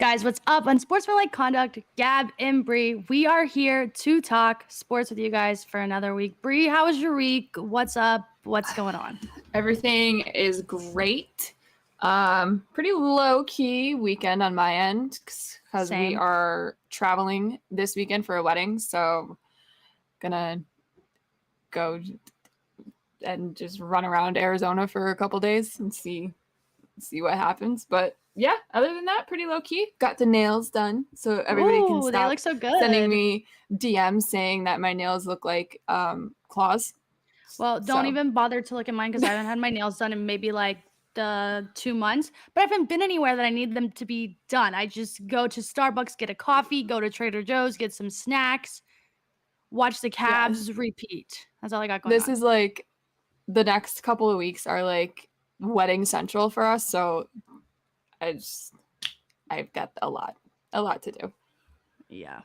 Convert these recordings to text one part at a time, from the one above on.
Guys, what's up? Unsportsmanlike conduct, Gab and Bree. We are here to talk sports with you guys for another week. Bree, how was your week? What's up? What's going on? Everything is great. Pretty low-key weekend on my end because we are traveling this weekend for a wedding. So gonna go and just run around Arizona for a couple days and see what happens. But yeah, other than that, pretty low-key. Got the nails done, so everybody can stop they look so good. sending me DMs saying that my nails look like claws. Well, don't even bother to look at mine because I haven't had my nails done in maybe like 2 months, but I haven't been anywhere that I need them to be done. I just go to Starbucks, get a coffee, go to Trader Joe's, get some snacks, watch the Cavs, repeat. That's all I got going on. This is like the next couple of weeks are like wedding central for us, so I've got a lot to do. Yeah.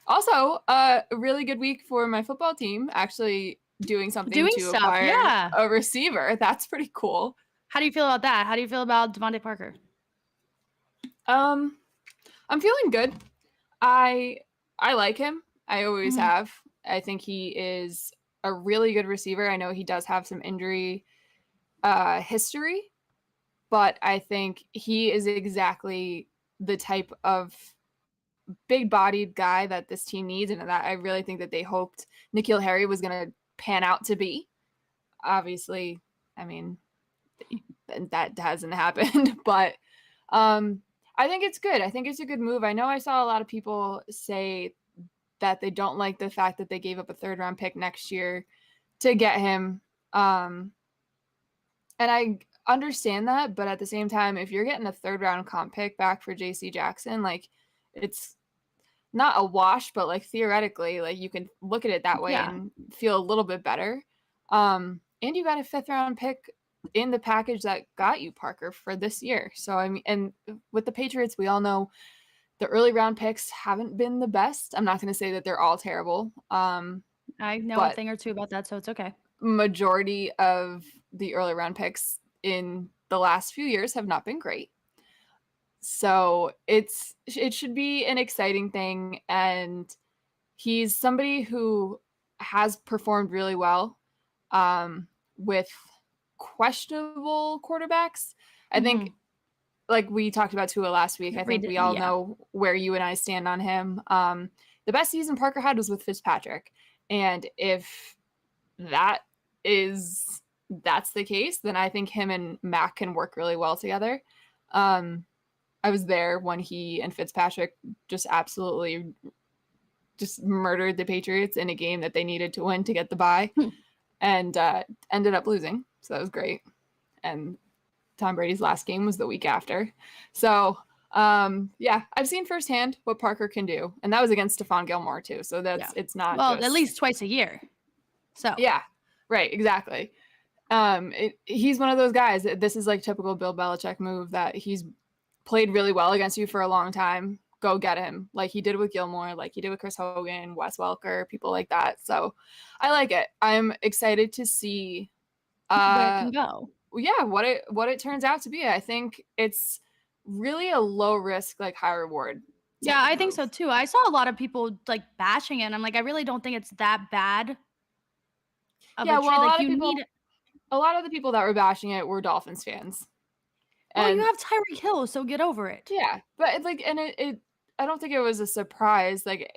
Also, a really good week for my football team, actually doing to acquire a receiver. That's pretty cool. How do you feel about that? How do you feel about Devontae Parker? I'm feeling good. I like him. I always have. I think he is a really good receiver. I know he does have some injury history, but I think he is exactly the type of big-bodied guy that this team needs, and that I really think that they hoped N'Keal Harry was going to pan out to be. Obviously, I mean, that hasn't happened, but I think it's good. I think it's a good move. I know I saw a lot of people say that they don't like the fact that they gave up a third-round pick next year to get him, and I understand that, but at the same time, if you're getting a third-round comp pick back for J.C. Jackson, like, it's not a wash, but like theoretically, like you can look at it that way and feel a little bit better. And you got a 5th-round pick in the package that got you Parker for this year. So I mean, and with the Patriots, we all know the early round picks haven't been the best. I'm not going to say that they're all terrible. I know a thing or two about that, so it's okay. Majority of the early round picks in the last few years have not been great. So it should be an exciting thing, and he's somebody who has performed really well with questionable quarterbacks. I think, like we talked about Tua last week, I think we all know where you and I stand on him. The best season Parker had was with Fitzpatrick, and if that's the case, then I think him and Mac can work really well together. I was there when he and Fitzpatrick just absolutely just murdered the Patriots in a game that they needed to win to get the bye, and ended up losing. So that was great. And Tom Brady's last game was the week after. So, I've seen firsthand what Parker can do. And that was against Stephon Gilmore too. So it's not at least twice a year. So yeah, right. Exactly. He's one of those guys. This is like typical Bill Belichick move that he's played really well against you for a long time. Go get him, like he did with Gilmore, like he did with Chris Hogan, Wes Welker, people like that. So I like it. I'm excited to see where it can go. Yeah, what it turns out to be. I think it's really a low risk, like high reward. Yeah, I think so too. I saw a lot of people like bashing it, and I'm like, I really don't think it's that bad. A lot of the people that were bashing it were Dolphins fans. Well, you have Tyreek Hill, so get over it. Yeah, but I don't think it was a surprise. Like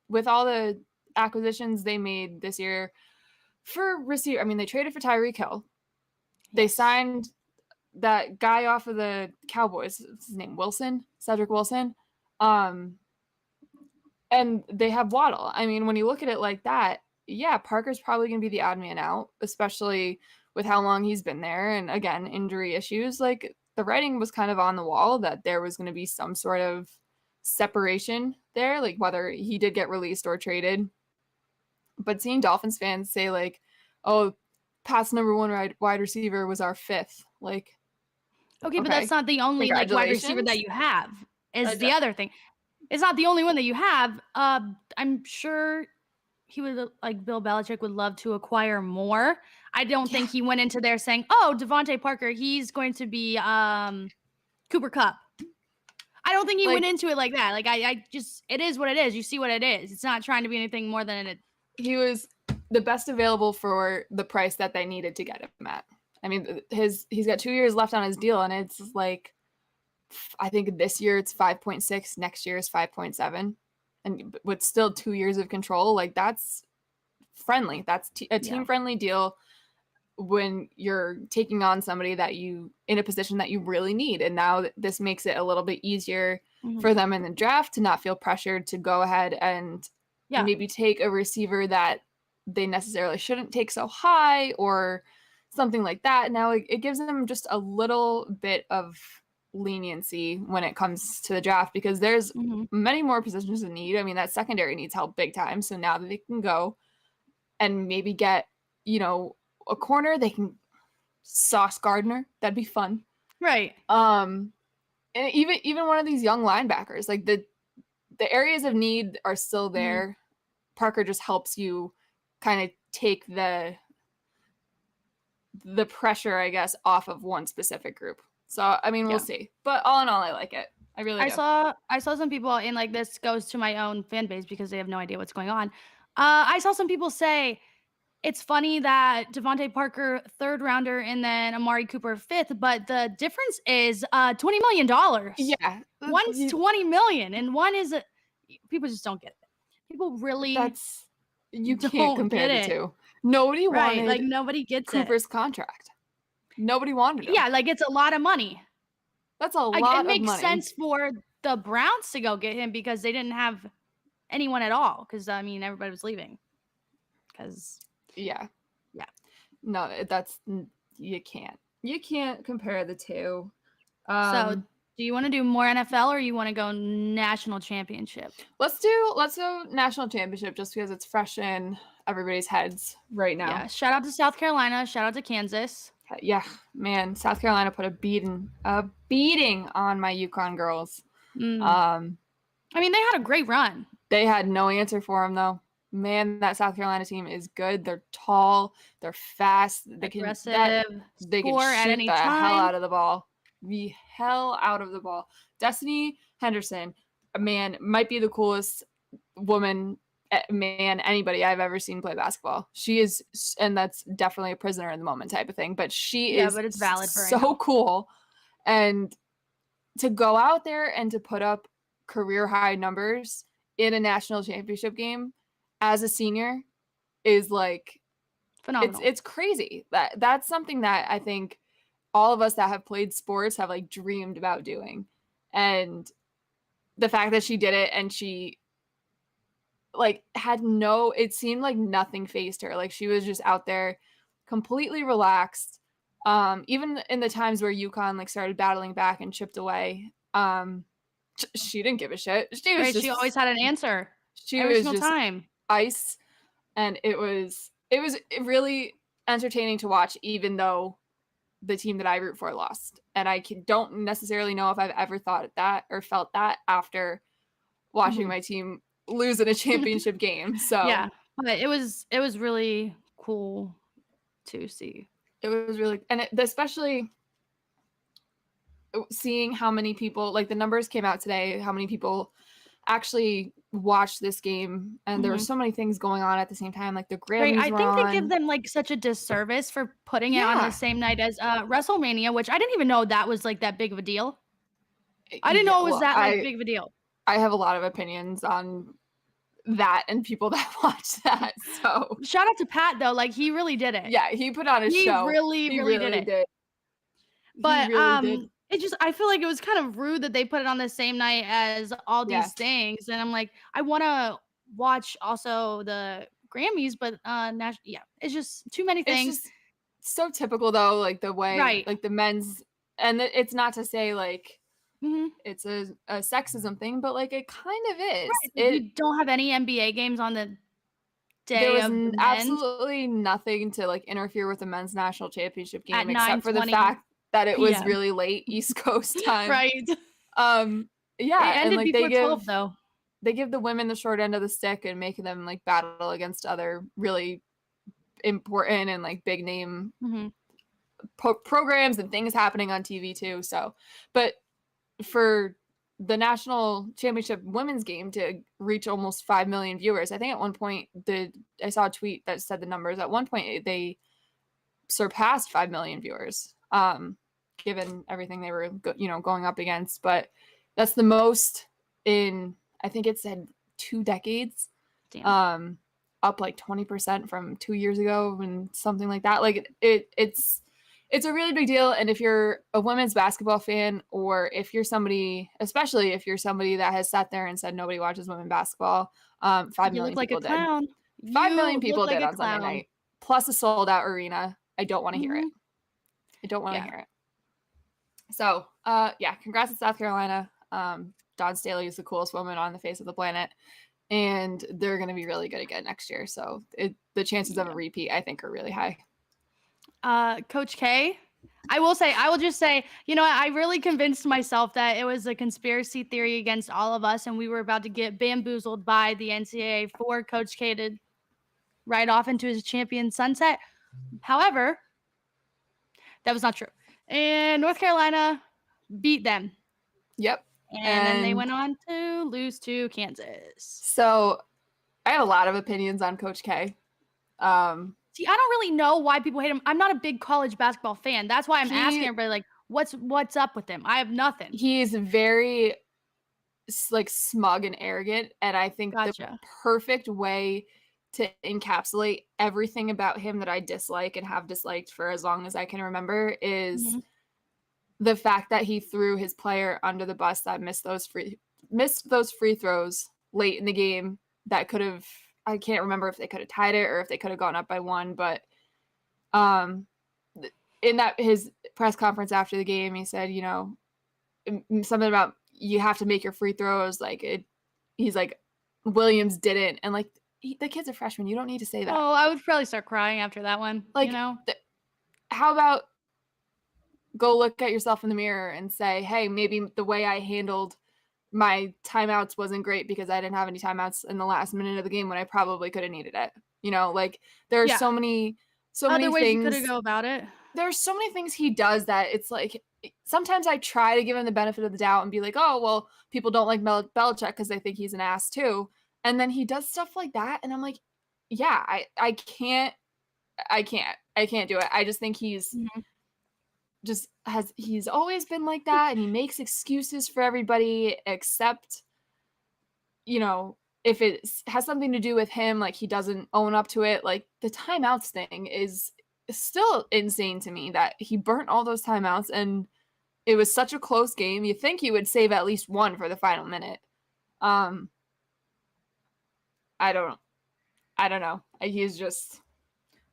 with all the acquisitions they made this year for receiver, I mean, they traded for Tyreek Hill. They signed that guy off of the Cowboys. What's his name? Cedric Wilson. And they have Waddle. I mean, when you look at it like that, yeah, Parker's probably going to be the odd man out, especially with how long he's been there. And again, injury issues. Like, the writing was kind of on the wall that there was going to be some sort of separation there, like whether he did get released or traded. But seeing Dolphins fans say like, oh, past number 1 wide receiver was our 5th. Like, okay, but that's not the only like wide receiver that you have. Is the other thing. It's not the only one that you have. I'm sure he would, like Bill Belichick would love to acquire more. I don't think he went into there saying, oh, Devontae Parker, he's going to be Cooper Kupp. I don't think he Like, went into it like that. Like I just it is what it is. You see what it is. It's not trying to be anything more than it. he was the best available for the price that they needed to get him at. I mean, he's got 2 years left on his deal, and it's like, I think this year it's 5.6, next year is 5.7, and with still 2 years of control, like that's friendly. That's a team friendly deal when you're taking on somebody that you in a position that you really need. And now this makes it a little bit easier for them in the draft to not feel pressured to go ahead and maybe take a receiver that they necessarily shouldn't take so high or something like that. Now it gives them just a little bit of leniency when it comes to the draft, because there's many more positions in need. I mean, that secondary needs help big time. So now that they can go and maybe get, a corner, they can Sauce Gardner. That'd be fun. Right. And even one of these young linebackers, like the areas of need are still there. Parker just helps you kind of take the pressure, I guess, off of one specific group. So, I mean, we'll see. But all in all, I like it. I really do. I saw some people, and like this goes to my own fan base because they have no idea what's going on. I saw some people say it's funny that Devontae Parker 3rd rounder and then Amari Cooper 5th, but the difference is $20 million. Yeah. One's $20 million and one is people just don't get it. People really you can't compare the two. Nobody wanted like nobody gets Cooper's contract. Nobody wanted him. Yeah, like it's a lot of money. That's a lot of money. It makes sense for the Browns to go get him because they didn't have anyone at all. Because I mean, everybody was leaving. Yeah. No, you can't compare the two. So, do you want to do more NFL or you want to go national championship? Let's go national championship just because it's fresh in everybody's heads right now. Yeah. Shout out to South Carolina. Shout out to Kansas. Yeah, man. South Carolina put a beating on my UConn girls. I mean, they had a great run. They had no answer for them though. Man, that South Carolina team is good. They're tall. They're fast. They aggressive. They can shoot at any the time. hell out of the ball. The hell out of the ball. Destiny Henderson, man, might be the coolest woman, man, anybody I've ever seen play basketball. She is, and that's definitely a prisoner in the moment type of thing. But she is but it's valid for so cool. And to go out there and to put up career high numbers in a national championship game as a senior is like phenomenal. It's crazy. That's something that I think all of us that have played sports have like dreamed about doing. And the fact that she did it and she like it seemed like nothing fazed her. Like she was just out there completely relaxed. Even in the times where UConn like started battling back and chipped away, she didn't give a shit. She always had an answer. Every single time. Ice, and it was really entertaining to watch, even though the team that I root for lost. And I don't necessarily know if I've ever thought that or felt that after watching my team lose in a championship game. So yeah, but it was really cool to see. It was really, and especially seeing how many people, like the numbers came out today, how many people actually watched this game, and there were so many things going on at the same time, like the Grammys. I think they give them like such a disservice for putting it on the same night as WrestleMania, which I didn't even know that was like that big of a deal. I didn't know it was that big of a deal. I have a lot of opinions on that and people that watch that. So shout out to Pat though, like he really did it. Yeah, he put on a show. He really did it. But it just, I feel like it was kind of rude that they put it on the same night as all these things. And I'm like, I want to watch also the Grammys, but it's just too many things. It's just so typical though, like the way, like the men's, and it's not to say like it's a sexism thing, but like it kind of is. You don't have any NBA games on the day there was of the absolutely nothing to like interfere with the men's national championship game, at except for the fact that it was really late East Coast time. Right. Yeah. It ended and like before 12 though. They give the women the short end of the stick and make them like battle against other really important and like big name programs and things happening on TV too. So, but for the national championship women's game to reach almost 5 million viewers. I think at one point I saw a tweet that said the numbers. At one point they surpassed 5 million viewers, given everything they were going up against. But that's the most in, I think it said 2 decades. Damn. Up like 20% from 2 years ago and something like that. Like it's a really big deal. And if you're a women's basketball fan, or if you're somebody, especially if you're somebody that has sat there and said nobody watches women's basketball, 5 million like people a clown. did. 5 million people like did on clown. Sunday night, plus a sold out arena. I don't want to hear it. I don't want to hear it. So, congrats to South Carolina. Dawn Staley is the coolest woman on the face of the planet, and they're going to be really good again next year. So the chances of a repeat, I think, are really high. Coach K, I will just say, I really convinced myself that it was a conspiracy theory against all of us, and we were about to get bamboozled by the NCAA for Coach K to ride off into his champion sunset. However, that was not true. And North Carolina beat them. Yep. And then they went on to lose to Kansas. So I have a lot of opinions on Coach K. See, I don't really know why people hate him. I'm not a big college basketball fan. That's why I'm asking everybody, like, what's up with him? I have nothing. He's very, like, smug and arrogant. And I think the perfect way to encapsulate everything about him that I dislike and have disliked for as long as I can remember is the fact that he threw his player under the bus that missed those free throws late in the game that could have, I can't remember if they could have tied it or if they could have gone up by 1, but in that his press conference after the game, he said, something about you have to make your free throws. Like he's like, Williams didn't, and like the kid's a freshman. You don't need to say that. Oh, I would probably start crying after that one. Like, how about go look at yourself in the mirror and say, hey, maybe the way I handled my timeouts wasn't great because I didn't have any timeouts in the last minute of the game when I probably could have needed it. Like there are so many other ways things you could have go about it. There's so many things he does that it's like, sometimes I try to give him the benefit of the doubt and be like, oh, well, people don't like Belichick because they think he's an ass too. And then he does stuff like that. And I'm like, yeah, I can't do it. I just think he's he's always been like that. And he makes excuses for everybody except, if it has something to do with him, like he doesn't own up to it. Like the timeouts thing is still insane to me that he burnt all those timeouts and it was such a close game. You think he would save at least one for the final minute. I don't know. He's just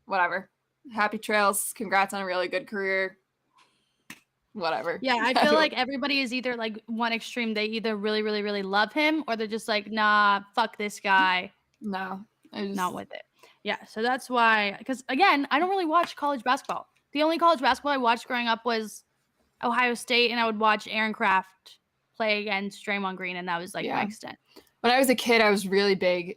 whatever. Happy trails. Congrats on a really good career. Whatever. Yeah, I feel like everybody is either like one extreme. They either really, really, really love him or they're just like, nah, fuck this guy. No, not with it. Yeah, so that's why, because again, I don't really watch college basketball. The only college basketball I watched growing up was Ohio State, and I would watch Aaron Kraft play against Draymond Green, and that was like my extent. When I was a kid, I was really big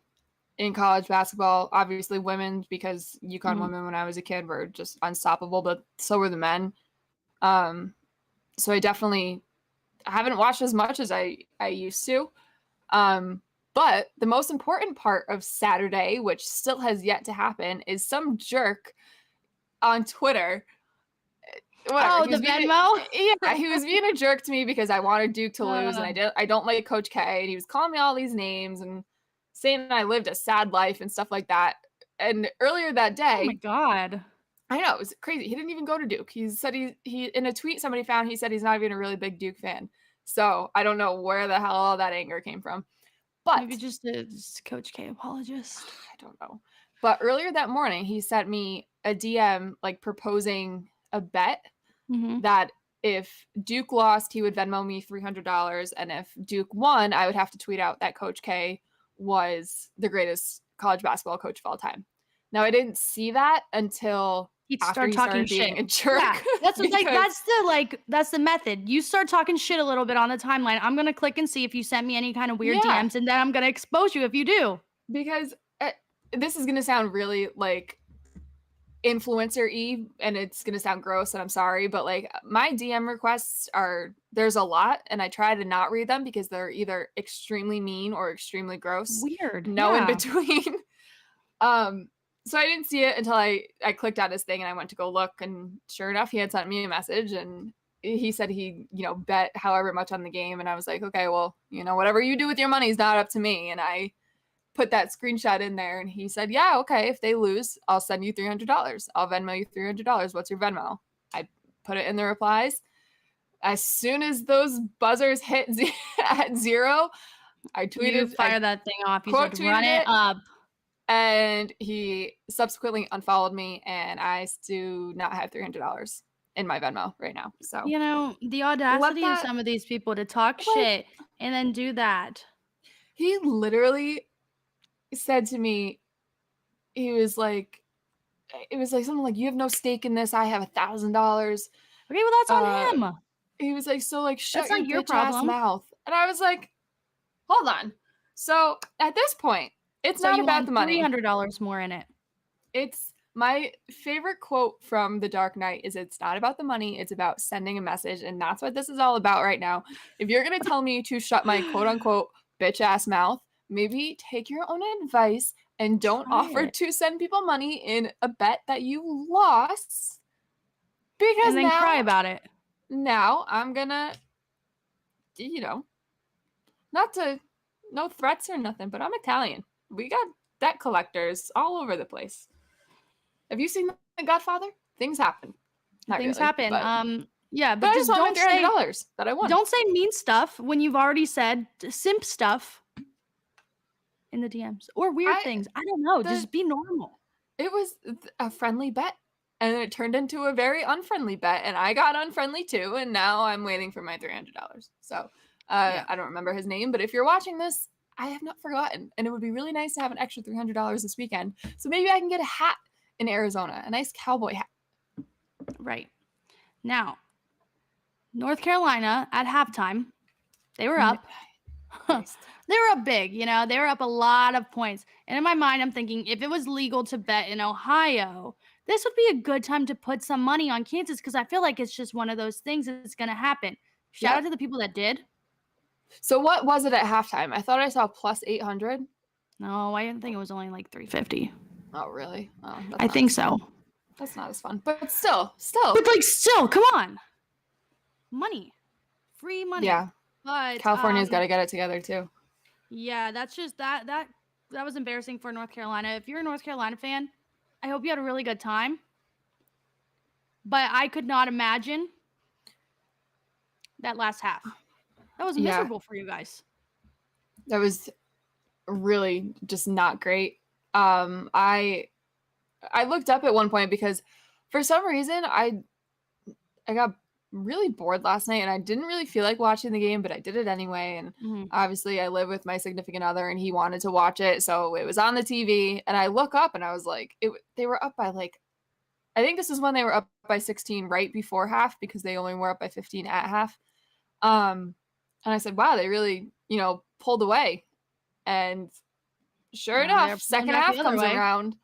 in college basketball. Obviously, women, because UConn women when I was a kid were just unstoppable, but so were the men. So I haven't watched as much as I used to. But the most important part of Saturday, which still has yet to happen, is some jerk on Twitter. Whatever. Oh, the Venmo? Yeah, he was being a jerk to me because I wanted Duke to lose, and I don't like Coach K, and he was calling me all these names and saying I lived a sad life and stuff like that. And earlier that day, oh my God, I know, it was crazy. He didn't even go to Duke. He said he in a tweet somebody found, he said he's not even a really big Duke fan. So I don't know where the hell all that anger came from. But maybe just a Coach K apologist. I don't know. But earlier that morning, he sent me a DM like proposing a bet that if Duke lost, he would Venmo me $300, and if Duke won, I would have to tweet out that Coach K was the greatest college basketball coach of all time. Now, I didn't see that until he started talking being a jerk. Yeah, that's that's the method. You start talking shit a little bit on the timeline. I'm gonna click and see if you sent me any kind of weird DMs, and then I'm gonna expose you if you do. Because this is gonna sound really like influencer-y, and it's gonna sound gross, and I'm sorry, but like my DM requests there's a lot, and I try to not read them because they're either extremely mean or extremely gross. Weird. No in Yeah. between. So I didn't see it until I clicked on his thing and I went to go look, and sure enough, he had sent me a message and he said he, bet however much on the game, and I was like, okay, well, whatever you do with your money is not up to me. And I put that screenshot in there, and he said, yeah, okay, if they lose, I'll send you $300. I'll Venmo you $300. What's your Venmo? I put it in the replies. As soon as those buzzers hit at 0, I tweeted. You fire that thing off. You quote said, run it up. And he subsequently unfollowed me, and I do not have $300 in my Venmo right now. So the audacity of some of these people to talk shit and then do that. He literally said to me, it was like something like, you have no stake in this. I have $1,000. Okay, well, that's on him. He was like, so like, shut That's not your bitch ass problem. mouth. And I was like, hold on. So at this point, it's not about the money. $300 more in it. It's my favorite quote from The Dark Knight is, it's not about the money, it's about sending a message. And that's what this is all about right now. If you're going to tell me to shut my quote unquote bitch ass mouth, maybe take your own advice and don't offer to send people money in a bet that you lost. Because and then cry about it. Now I'm gonna, no threats or nothing, but I'm Italian. We got debt collectors all over the place. Have you seen The Godfather? Things happen. Things happen. But, yeah, but just don't say $300 that I won. Don't say mean stuff when you've already said simp stuff in the DMs or weird things. I don't know. Just be normal. It was a friendly bet, and it turned into a very unfriendly bet, and I got unfriendly too, and now I'm waiting for my $300. So I don't remember his name, but if you're watching this, I have not forgotten, and it would be really nice to have an extra $300 this weekend. So maybe I can get a hat in Arizona, a nice cowboy hat. Right. Now, North Carolina at halftime, they were up. They were up big, they were up a lot of points. And in my mind, I'm thinking, if it was legal to bet in Ohio, this would be a good time to put some money on Kansas, because I feel like it's just one of those things that's going to happen. Shout out to the people that did. So what was it at halftime? I thought I saw plus 800. No, I didn't think it was only like 350. Oh, really? Oh, I think so. That's not as fun, but still. But like, still, come on. Money. Free money. Yeah. But California's got to get it together too. Yeah, that's just that was embarrassing for North Carolina. If you're a North Carolina fan, I hope you had a really good time. But I could not imagine that last half. That was miserable for you guys. That was really just not great. I looked up at one point because for some reason I got really bored last night, and I didn't really feel like watching the game, but I did it anyway. And obviously I live with my significant other, and he wanted to watch it, so it was on the TV. And I look up, and I was like, they were up by I think this is when they were up by 16 right before half, because they only were up by 15 at half. And I said, wow, they really, pulled away. And sure enough, second half comes around,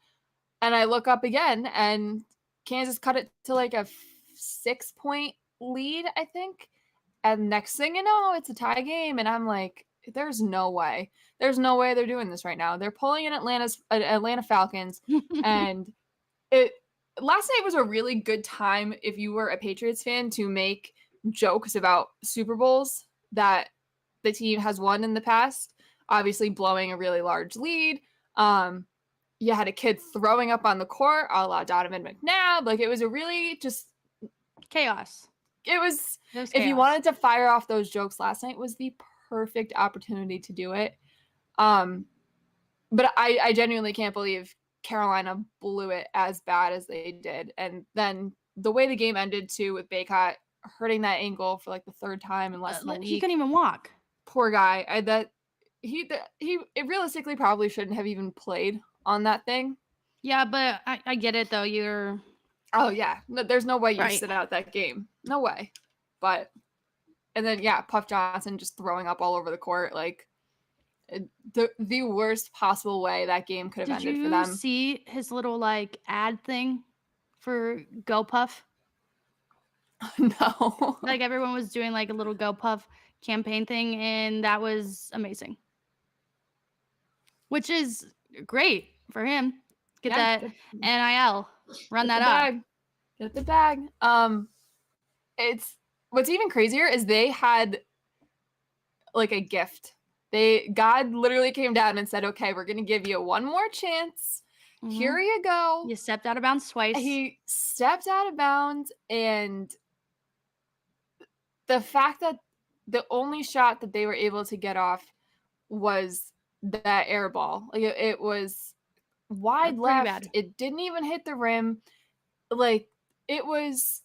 and I look up again, and Kansas cut it to like a 6-point lead, I think. And next thing you know, it's a tie game, and I'm like, there's no way they're doing this right now. They're pulling in Atlanta Falcons. And last night was a really good time if you were a Patriots fan to make jokes about Super Bowls that the team has won in the past, obviously blowing a really large lead. You had a kid throwing up on the court a la Donovan McNabb. Like, it was a really just chaos. It was if you wanted to fire off those jokes, last night was the perfect opportunity to do it. But I genuinely can't believe Carolina blew it as bad as they did. And then the way the game ended too, with Baycott hurting that ankle for like the third time in less than a week. He couldn't even walk. Poor guy. It realistically probably shouldn't have even played on that thing. Yeah, but I get it though. Oh yeah, no, there's no way you sit out that game. No way. But and then Puff Johnson just throwing up all over the court, like the worst possible way that game could have ended for them. Did you see his little ad thing? for Go Puff? No. Like everyone was doing like a little Go Puff campaign thing, and that was amazing. Which is great for him. Get that NIL. Run that up. Get the bag. It's what's even crazier is they had like a gift. God literally came down and said, "Okay, we're gonna give you one more chance. Here you go." You stepped out of bounds twice. He stepped out of bounds, and the fact that the only shot that they were able to get off was that air ball. Like it was wide left. Bad. It didn't even hit the rim. Like it was,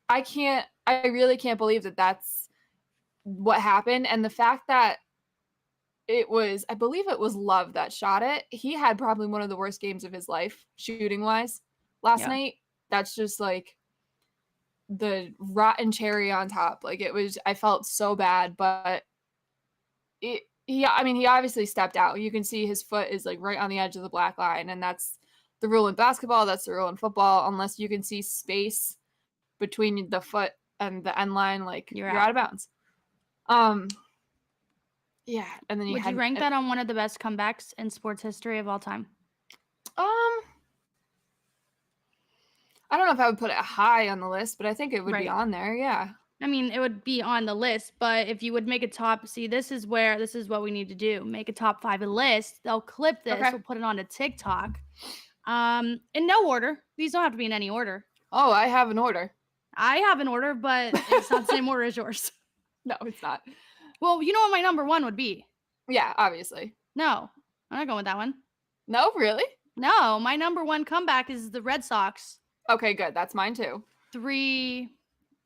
I really can't believe that that's what happened. And the fact that I believe it was Love that shot it. He had probably one of the worst games of his life, shooting wise, last night. That's just like the rotten cherry on top. Like I felt so bad, but he obviously stepped out. You can see his foot is like right on the edge of the black line, and that's the rule in basketball. That's the rule in football. Unless you can see space between the foot and the end line, like you're out of bounds. Yeah, and then would you rank that on one of the best comebacks in sports history of all time? I don't know if I would put it high on the list, but I think it would be on there. Yeah. I mean, it would be on the list, but if you would make a top, this is what we need to do. Make a top 5 list. They'll clip this. We'll put it on to TikTok. In no order. These don't have to be in any order. Oh, I have an order. I have an order, but it's not the same order as yours. No, it's not. Well, you know what my number 1 would be? Yeah, obviously. No, I'm not going with that one. No, really? No, my number 1 comeback is the Red Sox. Okay, good. That's mine too. 3.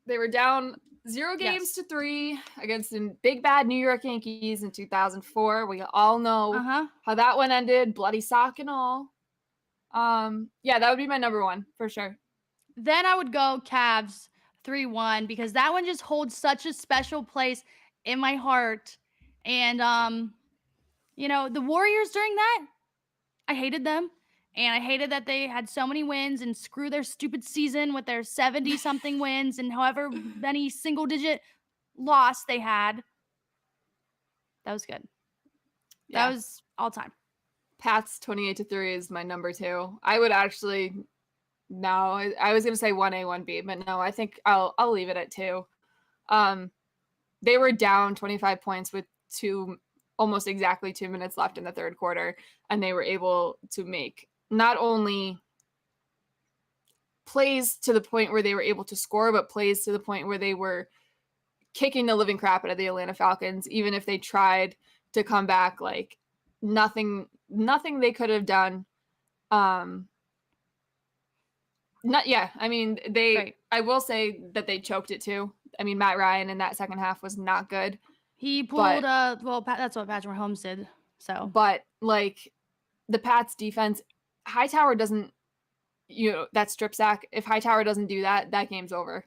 They were down 0 games to 3 against the big bad New York Yankees in 2004. We all know how that one ended, bloody sock and all. Yeah, that would be my number 1 for sure. Then I would go Cavs 3-1 because that one just holds such a special place in my heart. And the Warriors during that, I hated them. And I hated that they had so many wins and screw their stupid season with their 70-something wins and however many single-digit loss they had. That was good. Yeah. That was all time. Pats 28-3 is my number 2. I would actually I was going to say 1A, 1B, but no, I think I'll leave it at 2. They were down 25 points with almost exactly 2 minutes left in the third quarter, and they were able to make not only plays to the point where they were able to score, but plays to the point where they were kicking the living crap out of the Atlanta Falcons. Even if they tried to come back, like nothing they could have done. I mean, I will say that they choked it too. I mean, Matt Ryan in that second half was not good. He pulled that's what Patrick Mahomes did. So, but like the Pats defense, Hightower doesn't, that strip sack. If Hightower doesn't do that, that game's over.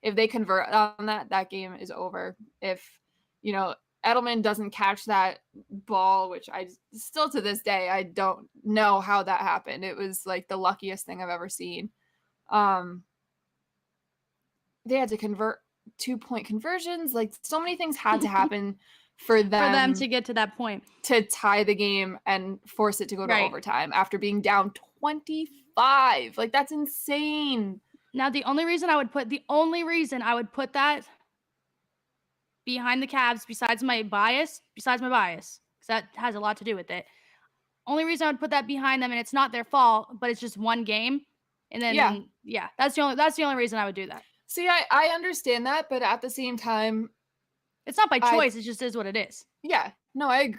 If they convert on that game is over. If, Edelman doesn't catch that ball, which I still to this day, I don't know how that happened. It was like the luckiest thing I've ever seen. They had to convert 2-point conversions. Like so many things had to happen for them to get to that point, to tie the game and force it to go to overtime after being down 25. Like that's insane. Now, the only reason I would put that behind the Cavs, besides my bias, because that has a lot to do with it. Only reason I would put that behind them, and it's not their fault, but it's just one game. And then, that's the only reason I would do that. See, I understand that, but at the same time, it's not by choice. It just is what it is. Yeah. No, I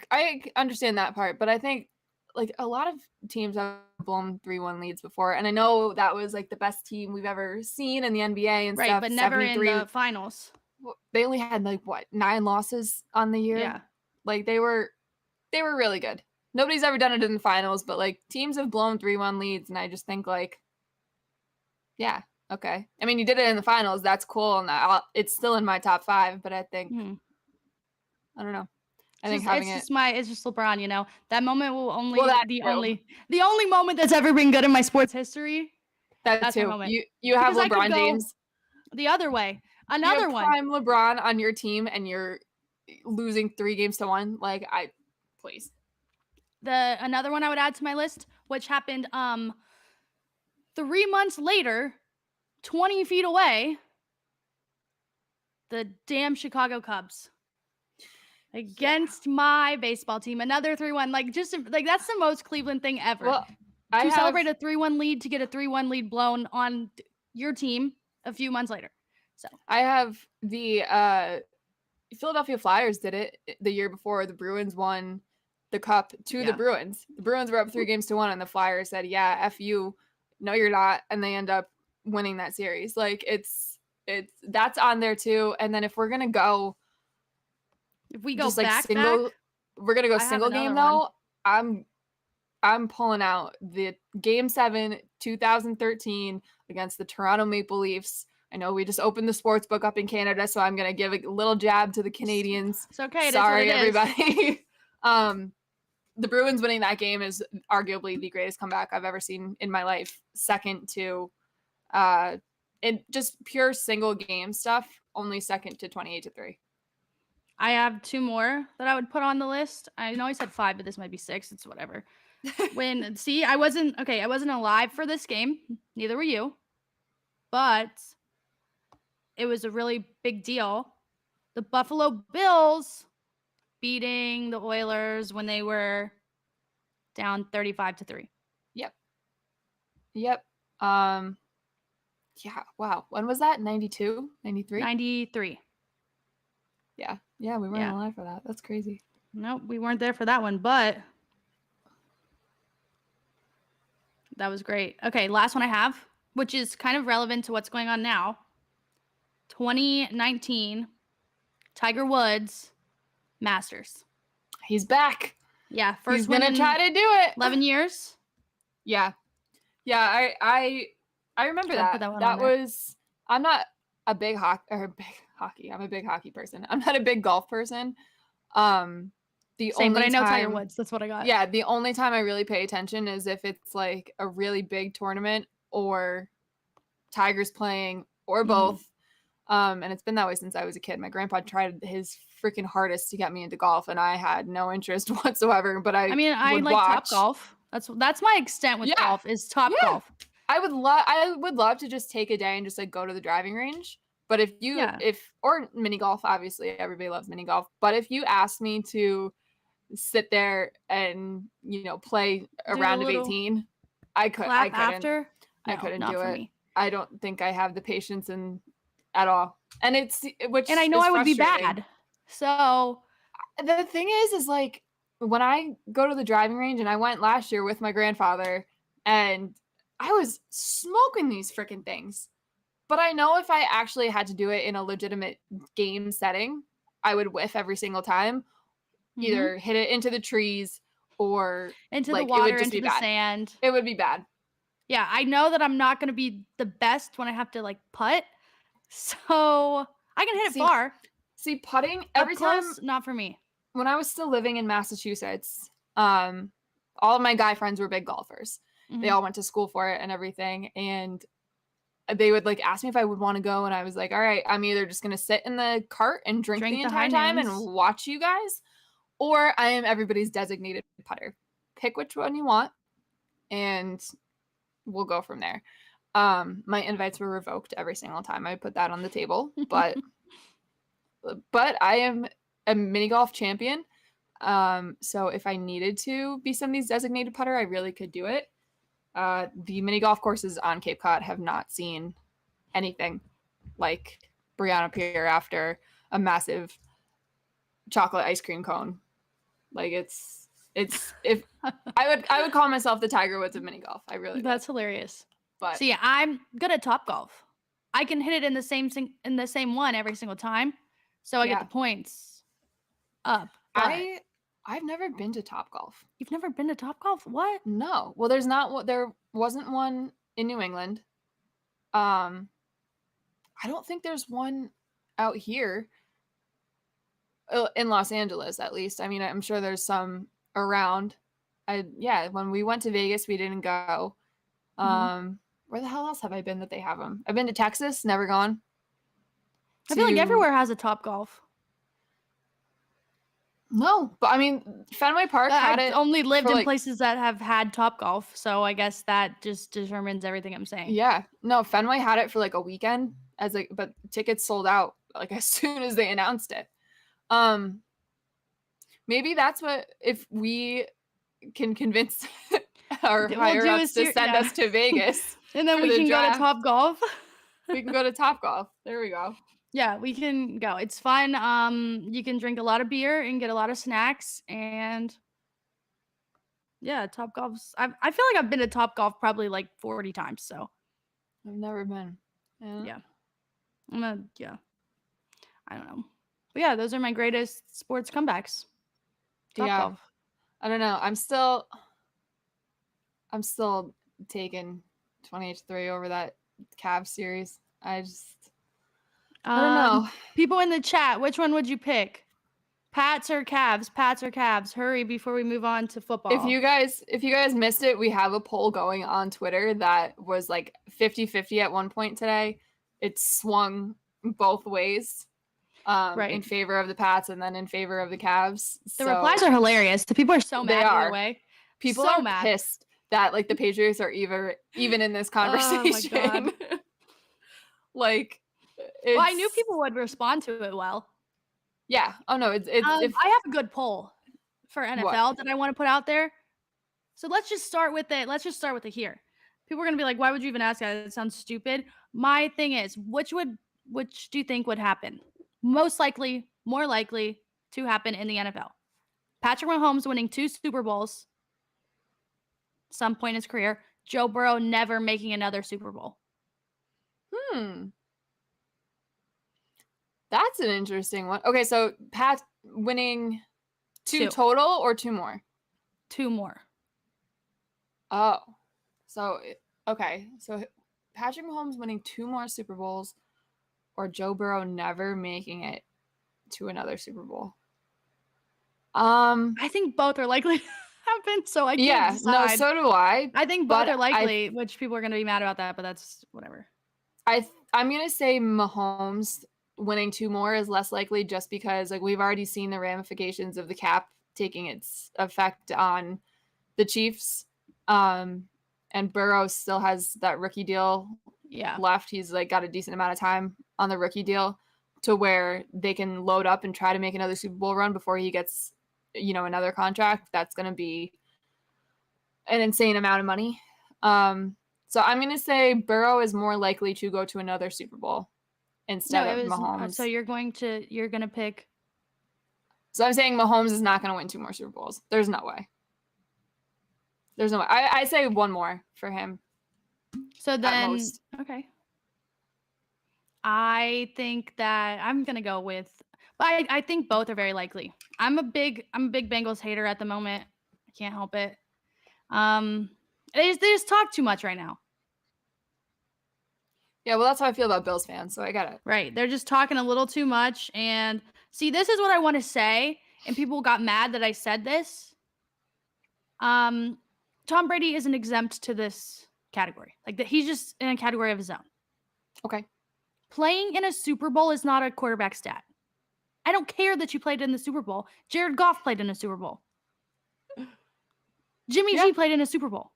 understand that part, but I think like a lot of teams have blown 3-1 leads before, and I know that was like the best team we've ever seen in the NBA and stuff. But never in the finals. They only had 9 losses on the year. Yeah. Like they were really good. Nobody's ever done it in the finals, but like teams have blown 3-1 leads, and I just think like, yeah, okay. I mean, you did it in the finals. That's cool, and it's still in my top 5. But I think I don't know. It's just LeBron. That moment will only the only moment that's ever been good in my sports history That's my who. moment. You have Because I could LeBron go James. the other way. You Another have one. prime LeBron on your team and you're losing 3-1. Like, please. Another one I would add to my list, which happened 3 months later, 20 feet away, the damn Chicago Cubs against my baseball team. Another 3-1. Like, just like, that's the most Cleveland thing ever. Well, celebrate a 3-1 lead, to get a 3-1 lead blown on your team a few months later. So I have the Philadelphia Flyers did it the year before. The Bruins won the cup to the Bruins. The Bruins were up 3-1, and the Flyers said, "Yeah, F you, no, you're not," and they end up winning that series. Like, it's that's on there too. And then if we're gonna go, if we go just like back, we're gonna go single game though. I'm pulling out the Game 7, 2013 against the Toronto Maple Leafs. I know we just opened the sports book up in Canada, so I'm gonna give a little jab to the Canadians. It's okay. Sorry, everybody. The Bruins winning that game is arguably the greatest comeback I've ever seen in my life. Second to, just pure single game stuff. Only second to 28-3. I have 2 more that I would put on the list. I know I said 5, but this might be 6. It's whatever. I wasn't alive for this game. Neither were you. But it was a really big deal. The Buffalo Bills beating the Oilers when they were down 35-3. Yep. Yeah. Wow. When was that? 92? 93? 93. Yeah. Yeah, we weren't alive for that. That's crazy. Nope, we weren't there for that one, but that was great. Okay, last one I have, which is kind of relevant to what's going on now. 2019, Tiger Woods, Masters. He's back. Yeah, he's gonna try to do it. 11 years. Yeah. I remember that. That was. I'm not a big hockey. I'm a big hockey person. I'm not a big golf person. Same, but I know Tiger Woods. That's what I got. Yeah, the only time I really pay attention is if it's like a really big tournament or Tiger's playing or both. And it's been that way since I was a kid. My grandpa tried his freaking hardest to get me into golf, and I had no interest whatsoever. But I would like watch. Topgolf. That's my extent with golf is Topgolf. I would love to just take a day and just like go to the driving range. But or mini golf, obviously everybody loves mini golf. But if you asked me to sit there and play a round of 18, I couldn't. After? I couldn't do it. Me. I don't think I have the patience at all. And I know I would be bad. So the thing is like when I go to the driving range, and I went last year with my grandfather, and I was smoking these freaking things. But I know if I actually had to do it in a legitimate game setting, I would whiff every single time. Either hit it into the trees or into the water, into the sand. It would be bad. Yeah, I know that I'm not going to be the best when I have to like putt. So I can hit it far. See, putting every time, not for me. When I was still living in Massachusetts, all of my guy friends were big golfers. They all went to school for it and everything. And they would like ask me if I would want to go. And I was like, all right, I'm either just going to sit in the cart and drink the entire time and watch you guys, or I am everybody's designated putter. Pick which one you want, and we'll go from there. My invites were revoked every single time I put that on the table, but I am a mini golf champion. So if I needed to be somebody's designated putter, I really could do it. The mini golf courses on Cape Cod have not seen anything like Brianna Pier after a massive chocolate ice cream cone. Like it's if I would call myself the Tiger Woods of mini golf. I really That's hilarious. But see, I'm good at Topgolf. I can hit it in the same one every single time, so I get the points up. I've never been to Topgolf. You've never been to Topgolf? What? No. Well, there wasn't one in New England. I don't think there's one out here in Los Angeles, at least. I mean, I'm sure there's some around. When we went to Vegas, we didn't go. Where the hell else have I been that they have them? I've been to Texas, never gone. I feel like everywhere has a Top Golf. No, but I mean, Fenway Park had it. Only lived in places that have had Top Golf, so I guess that just determines everything I'm saying. Yeah, no, Fenway had it for like a weekend but tickets sold out like as soon as they announced it. Maybe that's what, if we can convince our higher ups to send us to Vegas, and then we can go to Top Golf. We can go to Top Golf. There we go. Yeah, we can go. It's fun. You can drink a lot of beer and get a lot of snacks, and yeah, Top Golf's. I feel like I've been to Top Golf probably like 40 times. So I've never been. Yeah. Yeah. I don't know. But yeah, those are my greatest sports comebacks. Top Golf. I don't know. I'm still taking 28-3 over that Cavs series. I don't know. People in the chat, which one would you pick? Pats or Cavs? Pats or Cavs? Hurry before we move on to football. If you guys missed it, we have a poll going on Twitter that was like 50-50 at one point today. It swung both ways. In favor of the Pats and then in favor of the Cavs. The replies are hilarious. The people are so mad either way. People are pissed that like the Patriots are even in this conversation. Oh my God. Like, well, I knew people would respond to it well. Yeah. Oh no, I have a good poll for NFL that I want to put out there. So let's just start with it. Let's just start with it here. People are gonna be like, "Why would you even ask that? It sounds stupid." My thing is, which do you think would happen? More likely to happen in the NFL. Patrick Mahomes winning 2 Super Bowls some point in his career. Joe Burrow never making another Super Bowl. That's an interesting one. Okay, so Pat winning 2 total or 2 more? 2 more. Oh. So, okay. So Patrick Mahomes winning 2 more Super Bowls or Joe Burrow never making it to another Super Bowl. I think both are likely to happen, so I can't decide. No, so do I. I think both are likely, which people are going to be mad about that, but that's whatever. I'm going to say Mahomes winning 2 more is less likely just because like we've already seen the ramifications of the cap taking its effect on the Chiefs. And Burrow still has that rookie deal left. He's like got a decent amount of time on the rookie deal to where they can load up and try to make another Super Bowl run before he gets, another contract. That's going to be an insane amount of money. So I'm going to say Burrow is more likely to go to another Super Bowl instead of Mahomes. So you're going to pick. So I'm saying Mahomes is not going to win 2 more Super Bowls. There's no way. There's no way. I say 1 more for him. So then, okay. I think that I'm going to go with, but I think both are very likely. I'm a big Bengals hater at the moment. I can't help it. They just talk too much right now. Yeah, well, that's how I feel about Bills fans, so I get it. Right. They're just talking a little too much. And see, this is what I want to say. And people got mad that I said this. Tom Brady isn't exempt to this category. Like that, he's just in a category of his own. Okay. Playing in a Super Bowl is not a quarterback stat. I don't care that you played in the Super Bowl. Jared Goff played in a Super Bowl. Jimmy G played in a Super Bowl.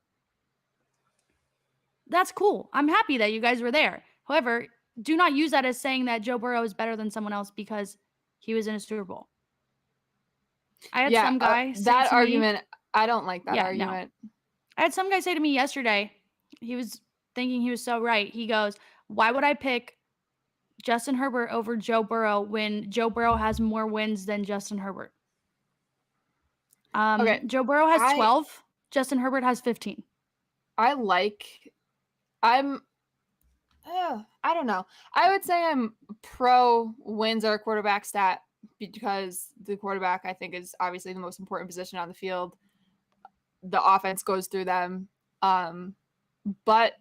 That's cool. I'm happy that you guys were there. However, do not use that as saying that Joe Burrow is better than someone else because he was in a Super Bowl. I had some guy say that to argument. Me, I don't like that argument. No. I had some guy say to me yesterday, he was thinking he was so right. He goes, "Why would I pick Justin Herbert over Joe Burrow when Joe Burrow has more wins than Justin Herbert?" Joe Burrow has 12. Justin Herbert has 15. I don't know. I would say I'm pro wins are a quarterback stat because the quarterback, I think, is obviously the most important position on the field. The offense goes through them. But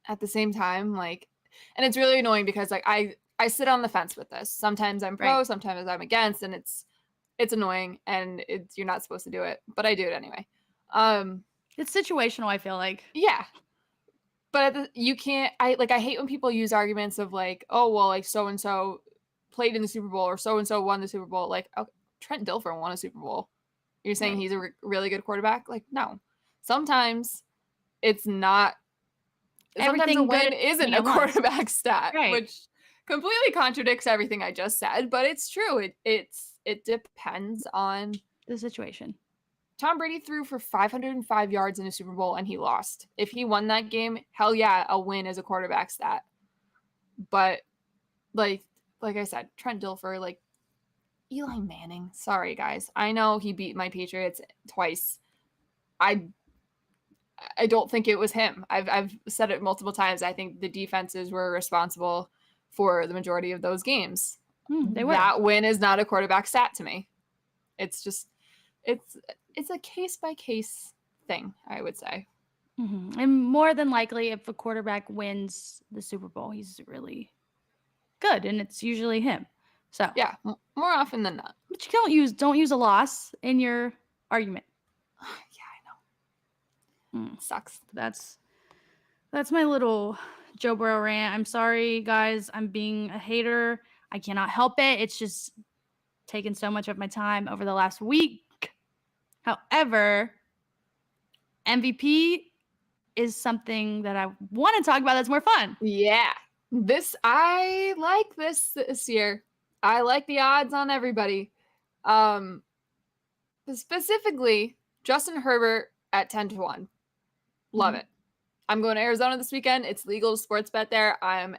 at the same time, like, and it's really annoying because like I sit on the fence with this. Sometimes I'm pro, sometimes I'm against, and it's annoying and you're not supposed to do it, but I do it anyway. It's situational, I feel like. Yeah. But you can't. I hate when people use arguments of like, oh well, like so and so played in the Super Bowl or so and so won the Super Bowl. Like Trent Dilfer won a Super Bowl. You're saying he's a really good quarterback? Like no. Sometimes it's not. Sometimes a win isn't a quarterback stat, which completely contradicts everything I just said. But it's true. It depends on the situation. Tom Brady threw for 505 yards in a Super Bowl and he lost. If he won that game, hell yeah, a win is a quarterback stat. But like I said, Trent Dilfer, like Eli Manning. Sorry guys, I know he beat my Patriots twice. I don't think it was him. I've said it multiple times. I think the defenses were responsible for the majority of those games. They were. That win is not a quarterback stat to me. It's just it's a case-by-case thing, I would say. Mm-hmm. And more than likely, if a quarterback wins the Super Bowl, he's really good, and it's usually him. So yeah, more often than not. But you don't use a loss in your argument. Yeah, I know. Sucks. That's my little Joe Burrow rant. I'm sorry, guys. I'm being a hater. I cannot help it. It's just taken so much of my time over the last week. However, MVP is something that I want to talk about that's more fun. Yeah. I like this year. I like the odds on everybody. Specifically, Justin Herbert at 10-1. Love it. I'm going to Arizona this weekend. It's legal to sports bet there. I'm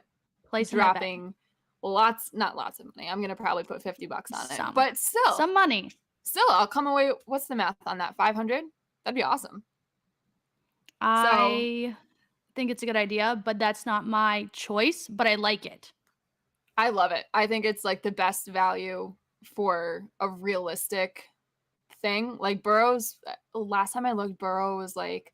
dropping not lots of money. I'm going to probably put $50 on it. But still. Some money. Still, I'll come away. What's the math on that? 500? That'd be awesome. I think it's a good idea, but that's not my choice, but I like it. I love it. I think it's like the best value for a realistic thing. Like Burrow's, last time I looked, Burrow was like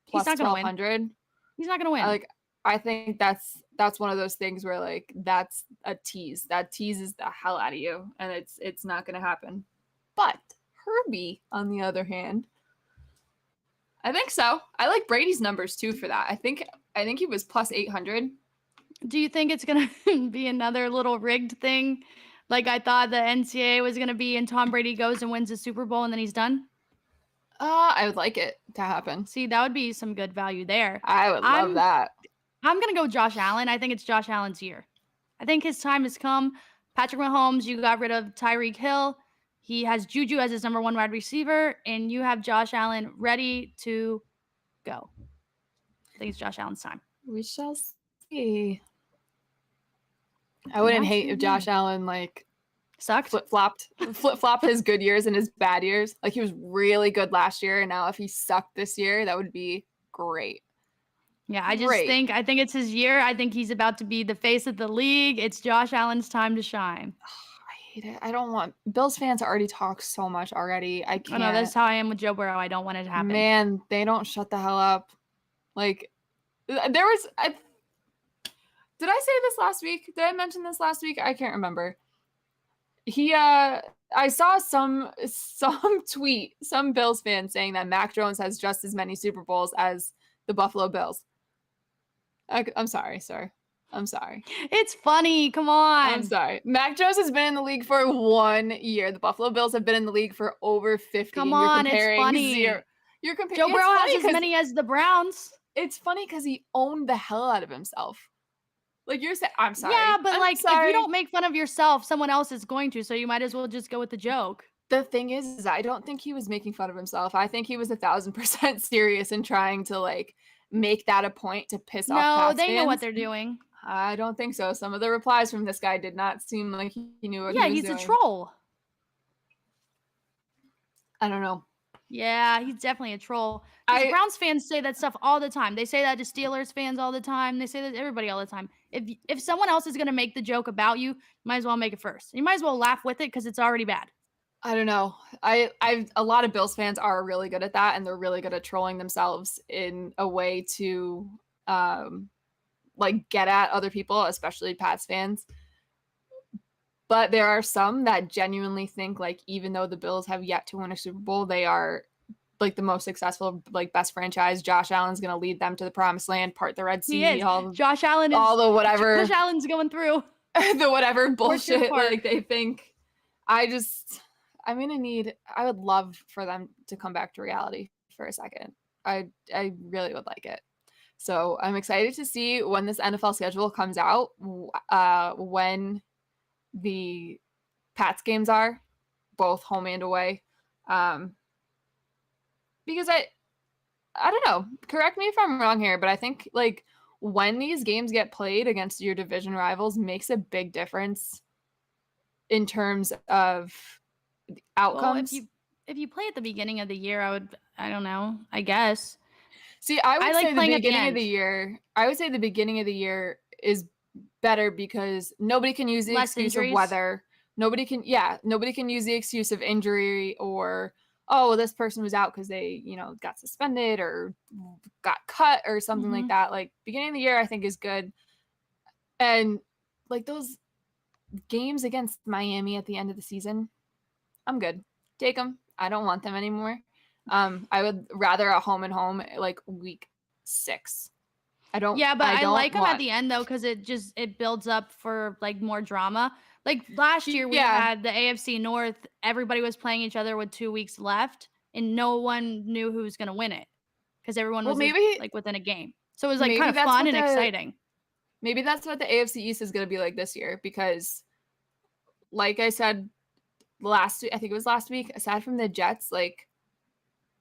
plus 1,200. He's not going to win. I think that's one of those things where like that's a tease. That teases the hell out of you, and it's not going to happen. But Herbie, on the other hand, I think so. I like Brady's numbers too for that. I think he was plus 800. Do you think it's going to be another little rigged thing? Like I thought the NCAA was going to be and Tom Brady goes and wins the Super Bowl and then he's done? I would like it to happen. See, that would be some good value there. I would love that. I'm going to go Josh Allen. I think it's Josh Allen's year. I think his time has come. Patrick Mahomes, you got rid of Tyreek Hill. He has Juju as his number one wide receiver, and you have Josh Allen ready to go. I think it's Josh Allen's time. We shall see. I wouldn't hate if Josh Allen sucked, flip-flop his good years and his bad years. Like he was really good last year, and now if he sucked this year, that would be great. Yeah, I think it's his year. I think he's about to be the face of the league. It's Josh Allen's time to shine. I hate it. I don't want Bills fans already talk so much already. I can't. I know that's how I am with Joe Burrow. I don't want it to happen. Man, they don't shut the hell up. Like there was. Did I say this last week? Did I mention this last week? I can't remember. I saw some tweet, some Bills fan saying that Mac Jones has just as many Super Bowls as the Buffalo Bills. I'm sorry, sir. I'm sorry. It's funny. Come on. I'm sorry. Mac Jones has been in the league for 1 year. The Buffalo Bills have been in the league for over 50. Come on, it's funny. You're comparing. Joe Burrow has as many as the Browns. It's funny because he owned the hell out of himself. Like you're saying, I'm sorry. Yeah, but if you don't make fun of yourself, someone else is going to. So you might as well just go with the joke. The thing is I don't think he was making fun of himself. I think he was 1,000% serious in trying to make that a point to piss off Pats they fans. Know what they're doing. I don't think so. Some of the replies from this guy did not seem like he knew what he was doing. Yeah, he's a troll. I don't know. Yeah, he's definitely a troll. Browns fans say that stuff all the time. They say that to Steelers fans all the time. They say that to everybody all the time. If someone else is going to make the joke about you, you might as well make it first. You might as well laugh with it because it's already bad. I don't know. A lot of Bills fans are really good at that, and they're really good at trolling themselves in a way to get at other people, especially Pats fans. But there are some that genuinely think even though the Bills have yet to win a Super Bowl, they are like the most successful, like best franchise. Josh Allen's going to lead them to the promised land, part the Red Sea, He is. Josh Allen's going through the whatever bullshit part. like they think. I would love for them to come back to reality for a second. I really would like it. So I'm excited to see when this NFL schedule comes out, when the Pats games are, both home and away. Because I don't know, correct me if I'm wrong here, but I think like when these games get played against your division rivals makes a big difference in terms of outcomes. Well, if you play at the beginning of the year, I don't know, I guess. See, I would say the beginning of the year is better because nobody can use the excuse of weather. Nobody can use the excuse of injury or, oh, this person was out because they, got suspended or got cut or something like that. Like beginning of the year, I think is good. And like those games against Miami at the end of the season, I'm good. Take them. I don't want them anymore. I would rather a home and home like week 6. I like them at the end though, because it builds up for like more drama. Like last year we had the AFC North, everybody was playing each other with 2 weeks left and no one knew who was going to win it because everyone was like within a game. So it was like kind of fun and exciting. Maybe that's what the AFC East is going to be like this year because like I said I think it was last week, aside from the Jets, like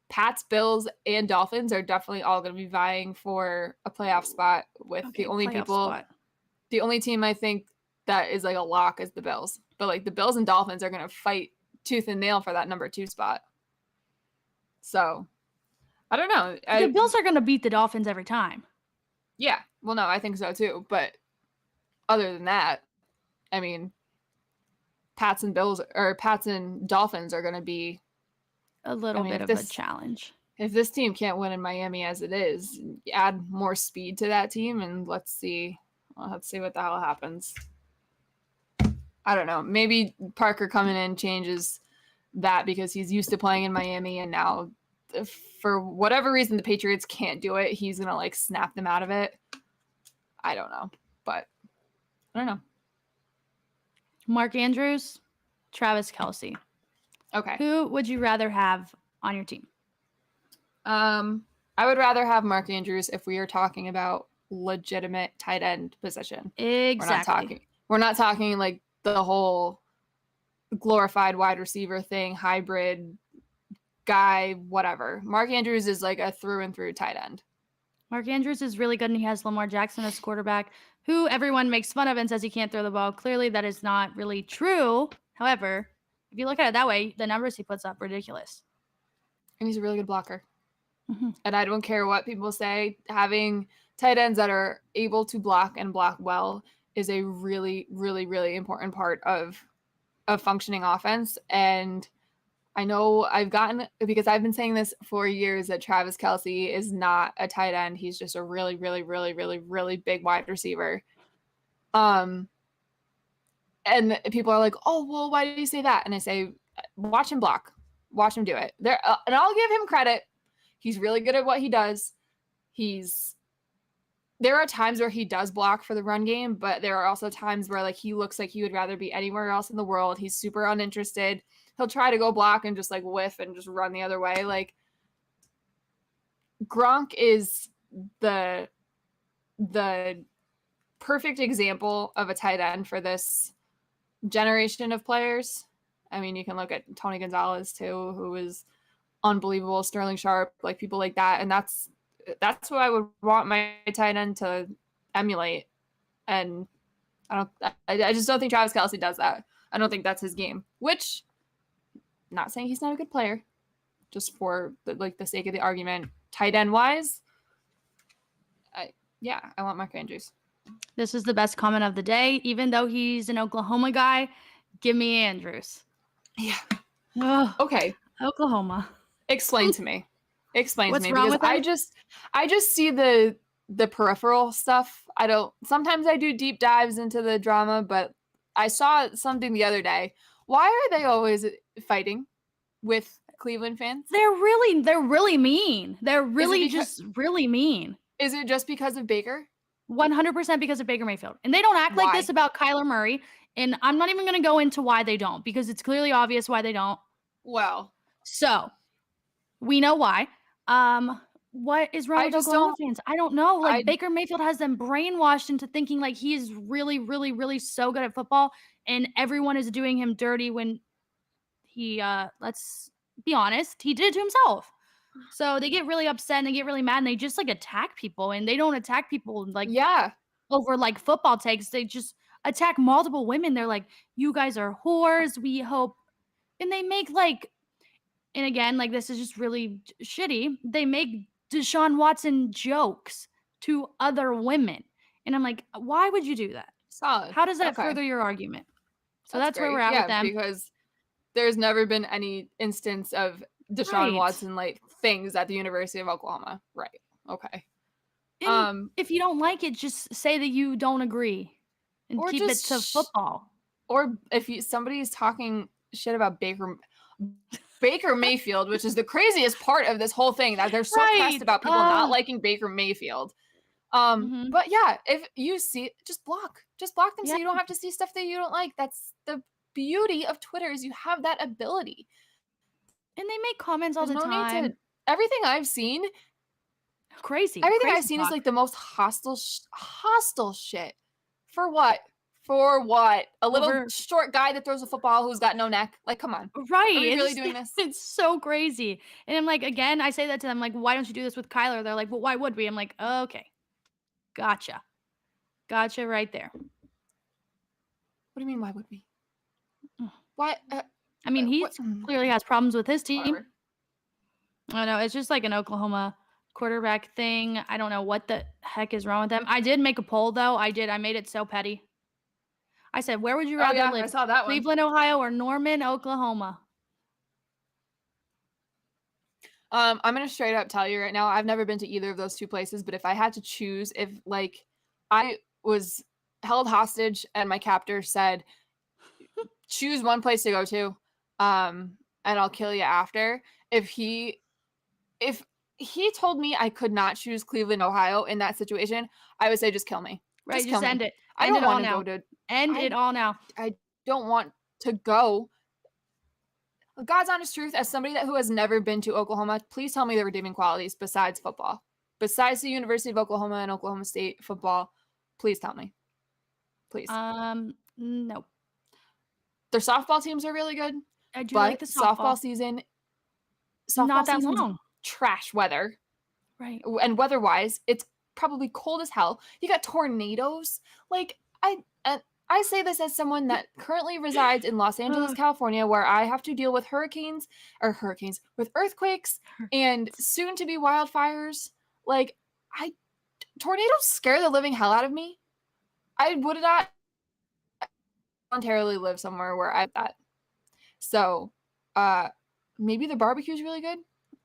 Pats, Bills, and Dolphins are definitely all going to be vying the playoff spot with the only team I think that is like a lock is the Bills. But like the Bills and Dolphins are going to fight tooth and nail for that number 2 spot. So I don't know. The Bills are going to beat the Dolphins every time. Yeah. Well, no, I think so too. But other than that, I mean, Pats and Dolphins are going to be a little bit of a challenge. If this team can't win in Miami as it is, add more speed to that team and let's see what the hell happens. I don't know. Maybe Parker coming in changes that because he's used to playing in Miami and now for whatever reason the Patriots can't do it, he's going to like snap them out of it. I don't know. But I don't know. Mark Andrews, Travis Kelce. Okay. Who would you rather have on your team? I would rather have Mark Andrews if we are talking about legitimate tight end position. Exactly. We're not talking like the whole glorified wide receiver thing, hybrid guy, whatever. Mark Andrews is like a through and through tight end. Mark Andrews is really good, and he has Lamar Jackson as quarterback, who everyone makes fun of and says he can't throw the ball. Clearly, that is not really true. However, if you look at it that way, the numbers he puts up, ridiculous. And he's a really good blocker. Mm-hmm. And I don't care what people say. Having tight ends that are able to block and block well is a really, really, really important part of functioning offense. And I know because I've been saying this for years, that Travis Kelce is not a tight end. He's just a really, really, really, really, really big wide receiver. And people are like, oh, well, why did you say that? And I say, watch him block. Watch him do it. And I'll give him credit. He's really good at what he does. There are times where he does block for the run game, but there are also times where like he looks like he would rather be anywhere else in the world. He's super uninterested. He'll try to go block and just like whiff and just run the other way. Like Gronk is the perfect example of a tight end for this generation of players. I mean, you can look at Tony Gonzalez too, who is unbelievable, Sterling Sharp, like people like that. And that's what I would want my tight end to emulate. And I just don't think Travis Kelce does that. I don't think that's his game, which not saying he's not a good player, just for the sake of the argument, tight end wise. I want Mark Andrews. This is the best comment of the day. Even though he's an Oklahoma guy, give me Andrews. Yeah. Ugh. Okay. Oklahoma. Explain to me. What's wrong because with I just see the peripheral stuff. Sometimes I do deep dives into the drama, but I saw something the other day. Why are they always fighting? with Cleveland fans? They're really mean. They're really just really mean. Is it just because of Baker? 100% because of Baker Mayfield. And they don't act like this about Kyler Murray. And I'm not even going to go into why they don't, because it's clearly obvious why they don't. Well, so we know why. What is wrong with Oklahoma fans? I don't know. Like, Baker Mayfield has them brainwashed into thinking like he is really, really, really so good at football, and everyone is doing him dirty when he, let's be honest, he did it to himself. So they get really upset and they get really mad and they just like attack people, and they don't attack people like over like football takes. They just attack multiple women. They're like, you guys are whores. We hope. And they make like, and again, like this is just really shitty. They make Deshaun Watson jokes to other women. And I'm like, why would you do that? Solid. How does that further your argument? So that's where we're at with them. Because there's never been any instance of Deshaun Watson like things at the University of Oklahoma. Right. Okay. And if you don't like it, just say that you don't agree and keep it to football. Or if somebody's talking shit about Baker Mayfield, which is the craziest part of this whole thing, that they're so pressed about people not liking Baker Mayfield. But yeah, if you see, just block them so you don't have to see stuff that you don't like. That's the beauty of Twitter, is you have that ability. And they make comments all the time. Everything I've seen, crazy. Everything I've seen is like the most hostile shit. For what? For what? A little short guy that throws a football who's got no neck. Like, come on. Right. Are we really doing this? It's so crazy. And I'm like, again, I say that to them, like, why don't you do this with Kyler? They're like, well, why would we? I'm like, okay. Gotcha right there. What do you mean, why would we? Why? I mean, he clearly has problems with his team. Whatever. I don't know. It's just like an Oklahoma quarterback thing. I don't know what the heck is wrong with them. I did make a poll, though. I made it so petty. I said, where would you rather live? I saw that one. Cleveland, Ohio, or Norman, Oklahoma? I'm going to straight up tell you right now, I've never been to either of those two places, but if I had to choose, if like I was held hostage and my captor said, choose one place to go to, and I'll kill you after. If he told me I could not choose Cleveland, Ohio in that situation, I would say just kill me. Right, just end it. I don't want to go to... End it all now. I don't want to go. God's honest truth, as somebody who has never been to Oklahoma, please tell me the redeeming qualities besides football. Besides the University of Oklahoma and Oklahoma State football, please tell me. Please. No. Their softball teams are really good. I do like the softball season. Not that long. Trash weather. Right. And weather-wise, it's probably cold as hell. You got tornadoes. Like, I say this as someone that currently resides in Los Angeles, California, where I have to deal with with earthquakes and soon to be wildfires. Like, tornadoes scare the living hell out of me. I would not voluntarily live somewhere where I have that. So, maybe the barbecue is really good.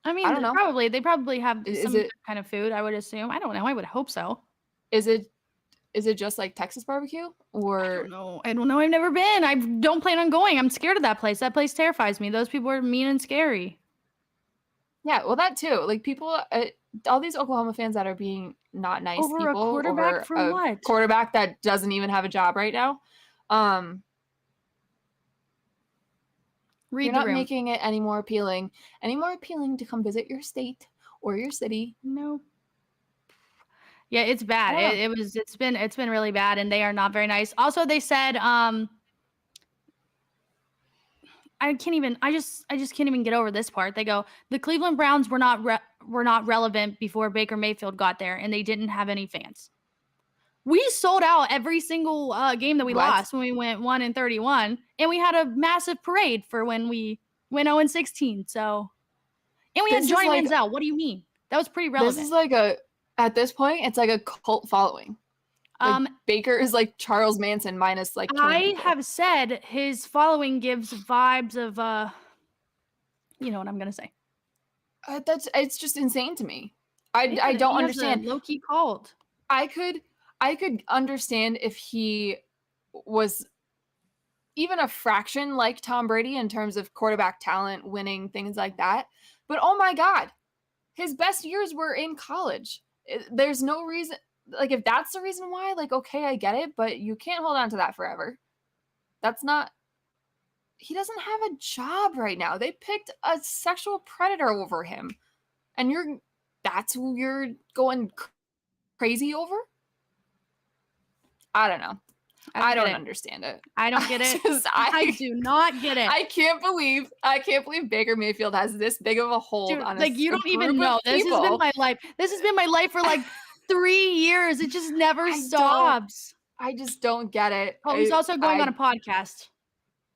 I mean, I don't know. They probably have some kind of food, I would assume. I don't know. I would hope so. Is it just like Texas barbecue, or I don't know. I've never been. I don't plan on going. I'm scared of that place. That place terrifies me. Those people are mean and scary. Yeah, well, that too. Like, people, all these Oklahoma fans that are being not nice over people a quarterback for what? Quarterback that doesn't even have a job right now. You're not making it any more appealing to come visit your state or your city. No. Yeah, it's bad. It's been really bad, and they are not very nice. Also, they said I just can't even get over this part. They go, the Cleveland Browns were not relevant before Baker Mayfield got there, and they didn't have any fans. We sold out every single game that we lost when we went 1-31, and we had a massive parade for when we went 0-16. So, and we had Johnny Manziel. What do you mean? That was pretty relevant. This is at this point, it's like a cult following. Like, Baker is like Charles Manson minus like. I have said his following gives vibes of, you know what I'm gonna say. It's just insane to me. I don't understand. Low key cult. I could understand if he was even a fraction like Tom Brady in terms of quarterback talent, winning, things like that. But oh my God, his best years were in college. There's no reason, like, if that's the reason why, like, okay, I get it, but you can't hold on to that forever. That's not, he doesn't have a job right now. They picked a sexual predator over him. And that's who you're going crazy over? I don't know. I don't understand it. I don't get it. I do not get it. I can't believe Baker Mayfield has this big of a hold on like you don't even know. This has been my life. This has been my life for like 3 years. It just never stops. I just don't get it. Oh, he's also going on a podcast.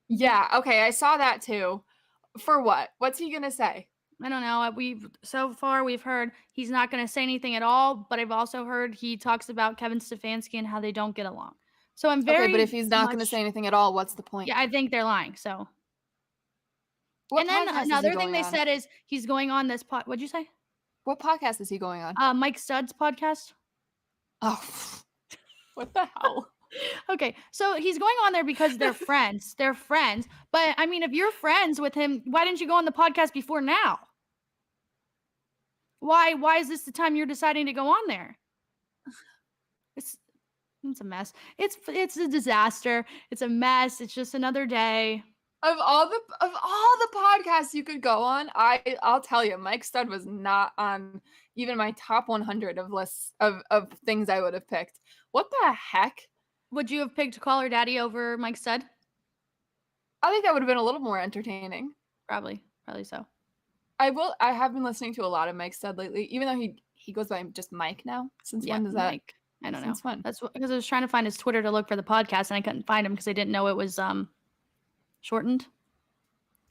Yeah, okay, I saw that too. For what? What's he gonna say? I don't know. So far we've heard he's not going to say anything at all, but I've also heard he talks about Kevin Stefanski and how they don't get along. So I'm very okay, but if he's not going to say anything at all, what's the point? Yeah, I think they're lying. So, and then another thing they said is he's going on this What'd you say? What podcast is he going on? Mike Studd's podcast. Oh, what the hell? Okay, so he's going on there because they're friends. They're friends. But I mean, if you're friends with him, why didn't you go on the podcast before now? Why is this the time you're deciding to go on there? It's a mess. It's a disaster. It's a mess. It's just another day. Of all the podcasts you could go on, I'll tell you, Mike Studd was not on even my top 100 of lists of things I would have picked. What the heck? Would you have picked Call Her Daddy over Mike Studd? I think that would have been a little more entertaining. Probably so. I have been listening to a lot of Mike Studd lately, even though he goes by just Mike now. Since when does that? Mike. I don't know. Since when? That's because I was trying to find his Twitter to look for the podcast, and I couldn't find him because I didn't know it was shortened.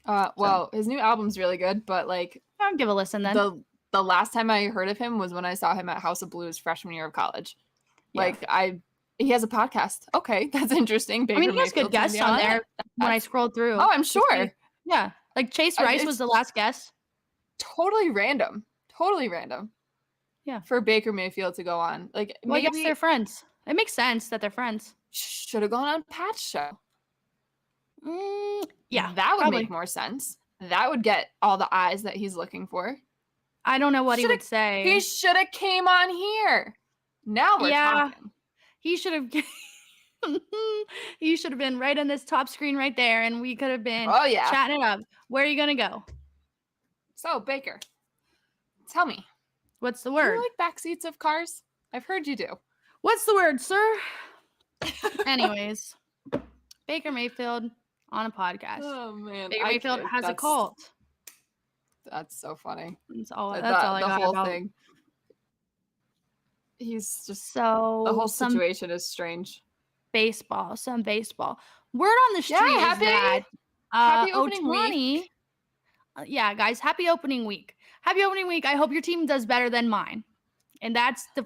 Well, his new album's really good, but like, I'll give a listen then. The last time I heard of him was when I saw him at House of Blues freshman year of college. Yeah. Like he has a podcast. Okay, that's interesting. Baker he has good guests on there when I scrolled through. Oh, I'm sure. Yeah, like Chase Rice was the last guest. Totally random. Yeah. For Baker Mayfield to go on. Like, well, I guess they're friends. It makes sense that they're friends. Should have gone on Pat's show. Yeah. That would make more sense. That would get all the eyes that he's looking for. I don't know what he would say. He should have came on here. Now we're talking. He should have he should have been right on this top screen right there, and we could have been chatting it up. Where are you going to go? So, Baker, tell me. What's the word? Do you like back seats of cars? I've heard you do. What's the word, sir? Anyways, Baker Mayfield on a podcast. Oh, man. Baker Mayfield has a cult. That's so funny. That's all I got the whole about. Thing. He's just so the whole situation is strange. Some baseball. Word on the street is that happy opening week. Yeah, guys, happy opening week. Happy opening week. I hope your team does better than mine. And that's the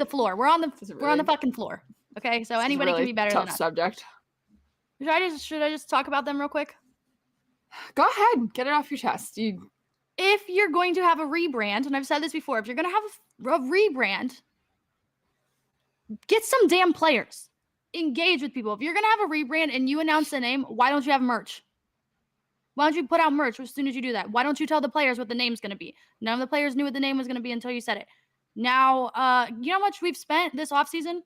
floor. We're on the fucking floor. Okay? So anybody can be better than us. Tough subject. Should I just talk about them real quick? Go ahead. Get it off your chest. If you're going to have a rebrand, and I've said this before, if you're going to have a rebrand, get some damn players. Engage with people. If you're going to have a rebrand and you announce the name, why don't you have merch? Why don't you put out merch as soon as you do that? Why don't you tell the players what the name's going to be? None of the players knew what the name was going to be until you said it. Now, you know how much we've spent this offseason?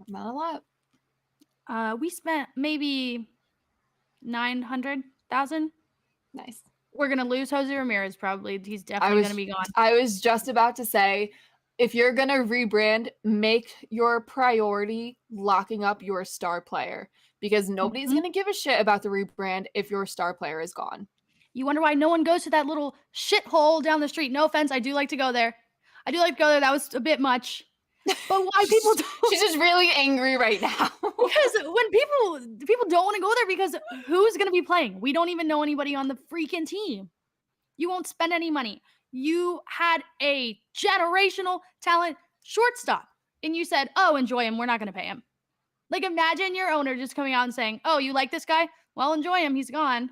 Not a lot. We spent maybe $900,000. Nice. We're going to lose Jose Ramirez probably. He's definitely going to be gone. I was just about to say, if you're going to rebrand, make your priority locking up your star player. Because nobody's going to give a shit about the rebrand if your star player is gone. You wonder why no one goes to that little shithole down the street. No offense, I do like to go there. That was a bit much. But why people don't? She's just really angry right now. Because when people don't want to go there because who's going to be playing? We don't even know anybody on the freaking team. You won't spend any money. You had a generational talent shortstop. And you said, oh, enjoy him. We're not going to pay him. Like, imagine your owner just coming out and saying, oh, you like this guy? Well, enjoy him. He's gone.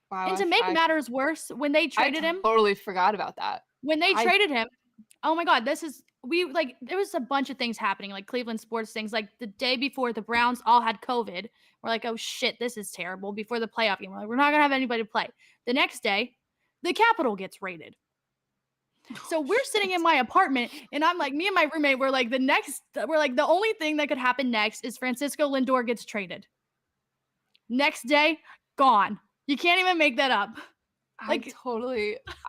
Wow. And to make matters worse, when they traded him. I totally forgot about that. When they traded him, oh my God, this is there was a bunch of things happening, like Cleveland sports things. Like the day before, the Browns all had COVID. We're like, oh shit, this is terrible. Before the playoff game, we're like, we're not gonna have anybody play. The next day, the Capitol gets raided. So we're sitting in my apartment, and I'm like, me and my roommate, we're like, the only thing that could happen next is Francisco Lindor gets traded. Next day, gone. You can't even make that up. Like,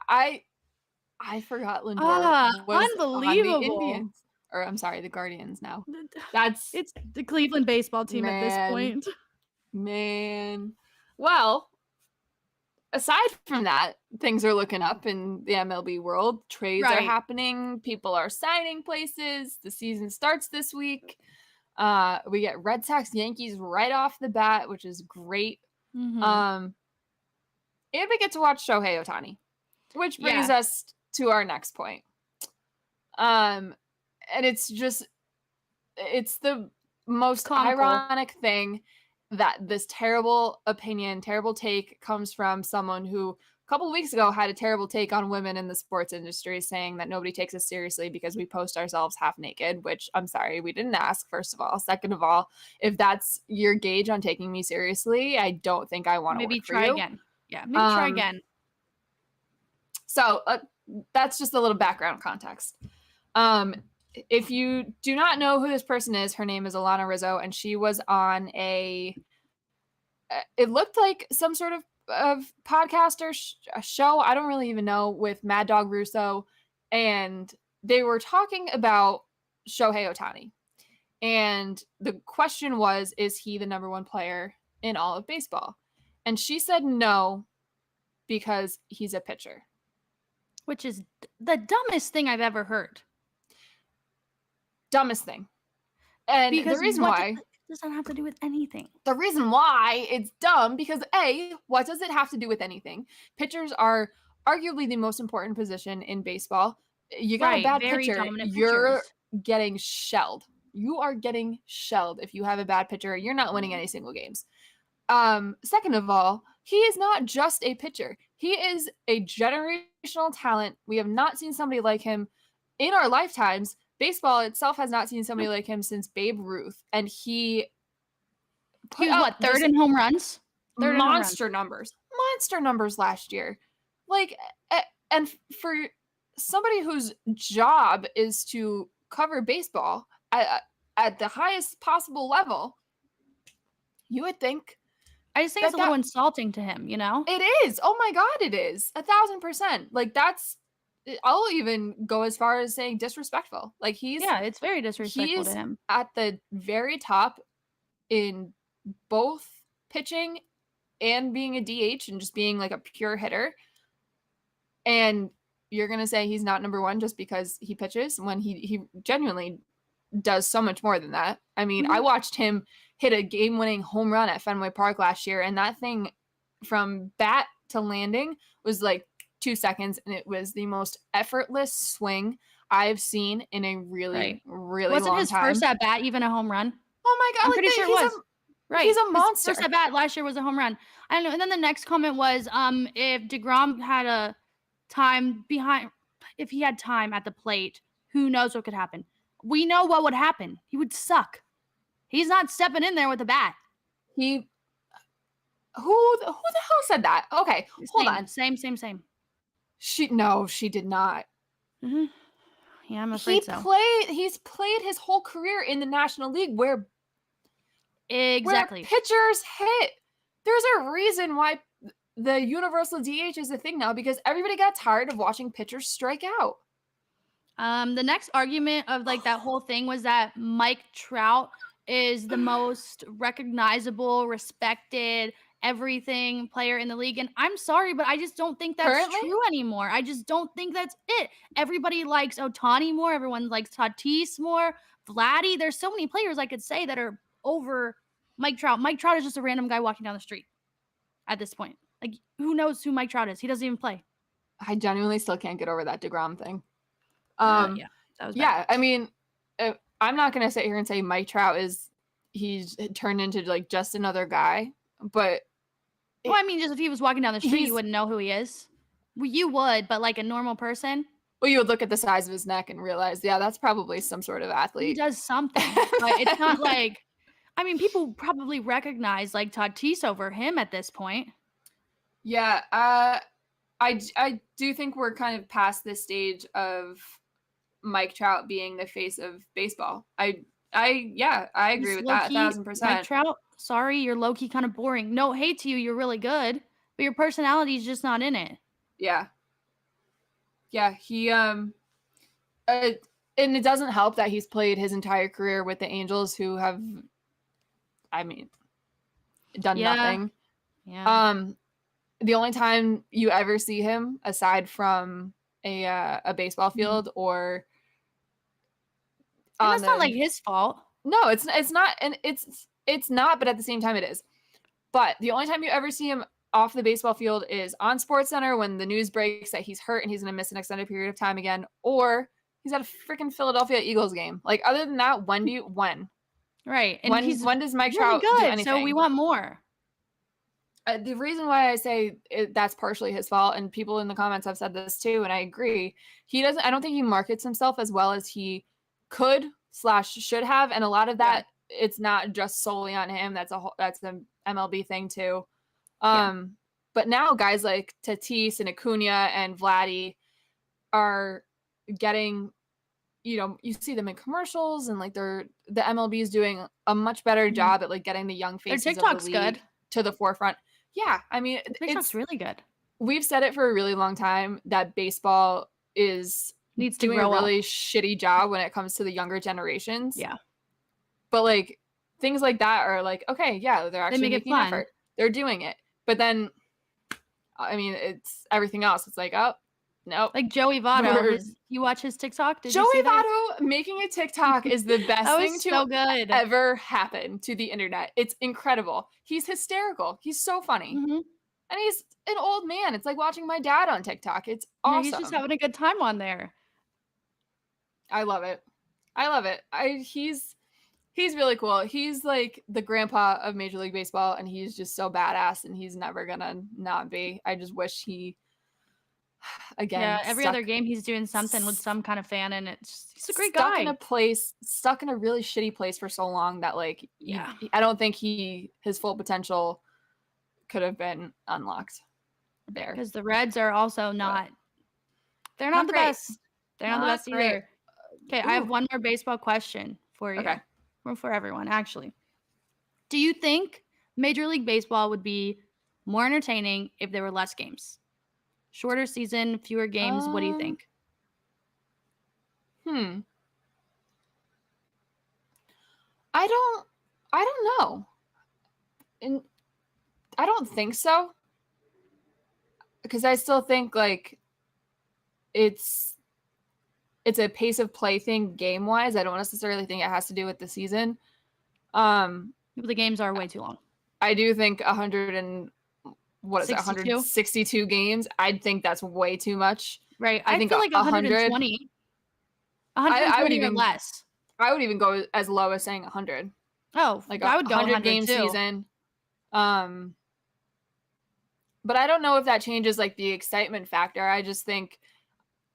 I forgot Lindor was unbelievable. on the Indians. Or I'm sorry, the Guardians now. It's the Cleveland baseball team at this point. Man. Well, aside from that, things are looking up in the MLB world. Trades are happening. People are signing places. The season starts this week. We get Red Sox Yankees right off the bat, which is great. Mm-hmm. And we get to watch Shohei Ohtani, which brings us to our next point. And it's the most comical, ironic thing that this terrible take comes from someone who a couple of weeks ago had a terrible take on women in the sports industry, saying that nobody takes us seriously because we post ourselves half naked, which I'm sorry, we didn't ask, first of all. Second of all, if that's your gauge on taking me seriously, I don't think I want to work for you. Maybe try again. Yeah, maybe try again. So that's just a little background context. If you do not know who this person is, her name is Alana Rizzo, and she was on it looked like some sort of podcast or show, I don't really even know, with Mad Dog Russo, and they were talking about Shohei Ohtani. And the question was, is he the number one player in all of baseball? And she said no, because he's a pitcher. Which is the dumbest thing I've ever heard. Dumbest thing. And because the reason why does that have to do with anything? The reason why it's dumb, because what does it have to do with anything? Pitchers are arguably the most important position in baseball. You got a bad pitcher, you're getting shelled. You are getting shelled if you have a bad pitcher. You're not winning any single games. Second of all, he is not just a pitcher. He is a generational talent. We have not seen somebody like him in our lifetimes. Baseball itself has not seen somebody like him since Babe Ruth. And he was what, third in home runs? Monster numbers last year. Like, and for somebody whose job is to cover baseball at the highest possible level, you would think. I just think it's a little insulting to him, you know? It is. Oh my God, it is. 1,000%. Like, I'll even go as far as saying disrespectful. Like, it's very disrespectful to him. At the very top in both pitching and being a DH and just being like a pure hitter. And you're going to say he's not number one just because he pitches, when he genuinely does so much more than that. I mean, I watched him hit a game-winning home run at Fenway Park last year, and that thing from bat to landing was like 2 seconds, and it was the most effortless swing I've seen in a really, really long time. Wasn't his first at bat even a home run? Oh my God. I'm pretty sure it was. He's a monster. His first at bat last year was a home run. I don't know. And then the next comment was, if DeGrom had if he had time at the plate, who knows what could happen? We know what would happen. He would suck. He's not stepping in there with a bat. Who the hell said that? Okay, hold on. Same. She did not. Mm-hmm. Yeah, I'm afraid so. He's played his whole career in the National League where pitchers hit. There's a reason why the universal DH is a thing now, because everybody got tired of watching pitchers strike out. The next argument of like that whole thing was that Mike Trout is the most recognizable, respected, everything player in the league. And I'm sorry, but I just don't think that's true anymore. I just don't think that's it. Everybody likes Ohtani more. Everyone likes Tatis more. Vladdy. There's so many players I could say that are over Mike Trout. Mike Trout is just a random guy walking down the street at this point. Like, who knows who Mike Trout is? He doesn't even play. I genuinely still can't get over that DeGrom thing. That was bad. Yeah, I mean, I'm not going to sit here and say Mike Trout he's turned into like just another guy, but well, I mean, just if he was walking down the street, you wouldn't know who he is. Well, you would, but like a normal person, Well, you would look at the size of his neck and realize, yeah, that's probably some sort of He athlete. does something, but it's not like I mean, people probably recognize, like, Tatis over him at this point. Yeah, I do think we're kind of past this stage of Mike Trout being the face of baseball. I agree He's with that low-key Mike 1,000%. Trout, sorry, you're low-key kinda boring. No hate to you, you're really good, but your personality is just not in it. Yeah. Yeah, he and it doesn't help that he's played his entire career with the Angels, who have, I mean, done Yeah. nothing. Yeah. The only time you ever see him, aside from a baseball field or And on that's not, like, the his fault. no, it's not, and it's not, but at the same time it is. But the only time you ever see him off the baseball field is on SportsCenter when the news breaks that he's hurt and he's going to miss an extended period of time again, or he's at a freaking Philadelphia Eagles game. Like, other than that, when? Right, and he's When does Mike really Trout do good, anything? so we want more. The reason why I say that's partially his fault, and people in the comments have said this too, and I agree, I don't think he markets himself as well as he could / should have, and a lot of that, it's not just solely on him. That's an MLB thing too. But now guys like Tatis and Acuna and Vladdy are getting, you see them in commercials, and like the MLB is doing a much better job at like getting the young faces Their of TikTok's the league good. to the forefront. Yeah, I mean, TikTok's really good. We've said it for a really long time that baseball is Needs to doing grow a really up. shitty job when it comes to the younger generations. Yeah. But like things like that are like, okay, yeah, they're actually making an effort. They're doing it. But then, I mean, it's everything else. It's like, oh, no. Like Joey Votto. You watch his TikTok? Did you see Joey that? Votto making a TikTok is the best thing to ever happen to the internet. It's incredible. He's hysterical. He's so funny. Mm-hmm. And he's an old man. It's like watching my dad on TikTok. It's awesome. Yeah, he's just having a good time on there. I love it. He's really cool. He's like the grandpa of Major League Baseball, and he's just so badass, and he's never gonna not be. I just wish he, again, yeah, every other game he's doing something with some kind of fan, and he's a great guy. Stuck in a really shitty place for so long that like, yeah, I don't think his full potential could have been unlocked there. Because the Reds are also they're not the best. They're not the best either. Okay, I have one more baseball question for you. Okay. Or for everyone, actually. Do you think Major League Baseball would be more entertaining if there were less games? Shorter season, fewer games. What do you think? I don't know. And I don't think so. Because I still think like it's a pace of play thing game wise. I don't necessarily think it has to do with the season. The games are way too long. I do think 162 games. I think that's way too much. Right. I think like 120. 120 or less. I would even go as low as saying 100. Oh, like I would go 100 game too. Season. But I don't know if that changes like the excitement factor. I just think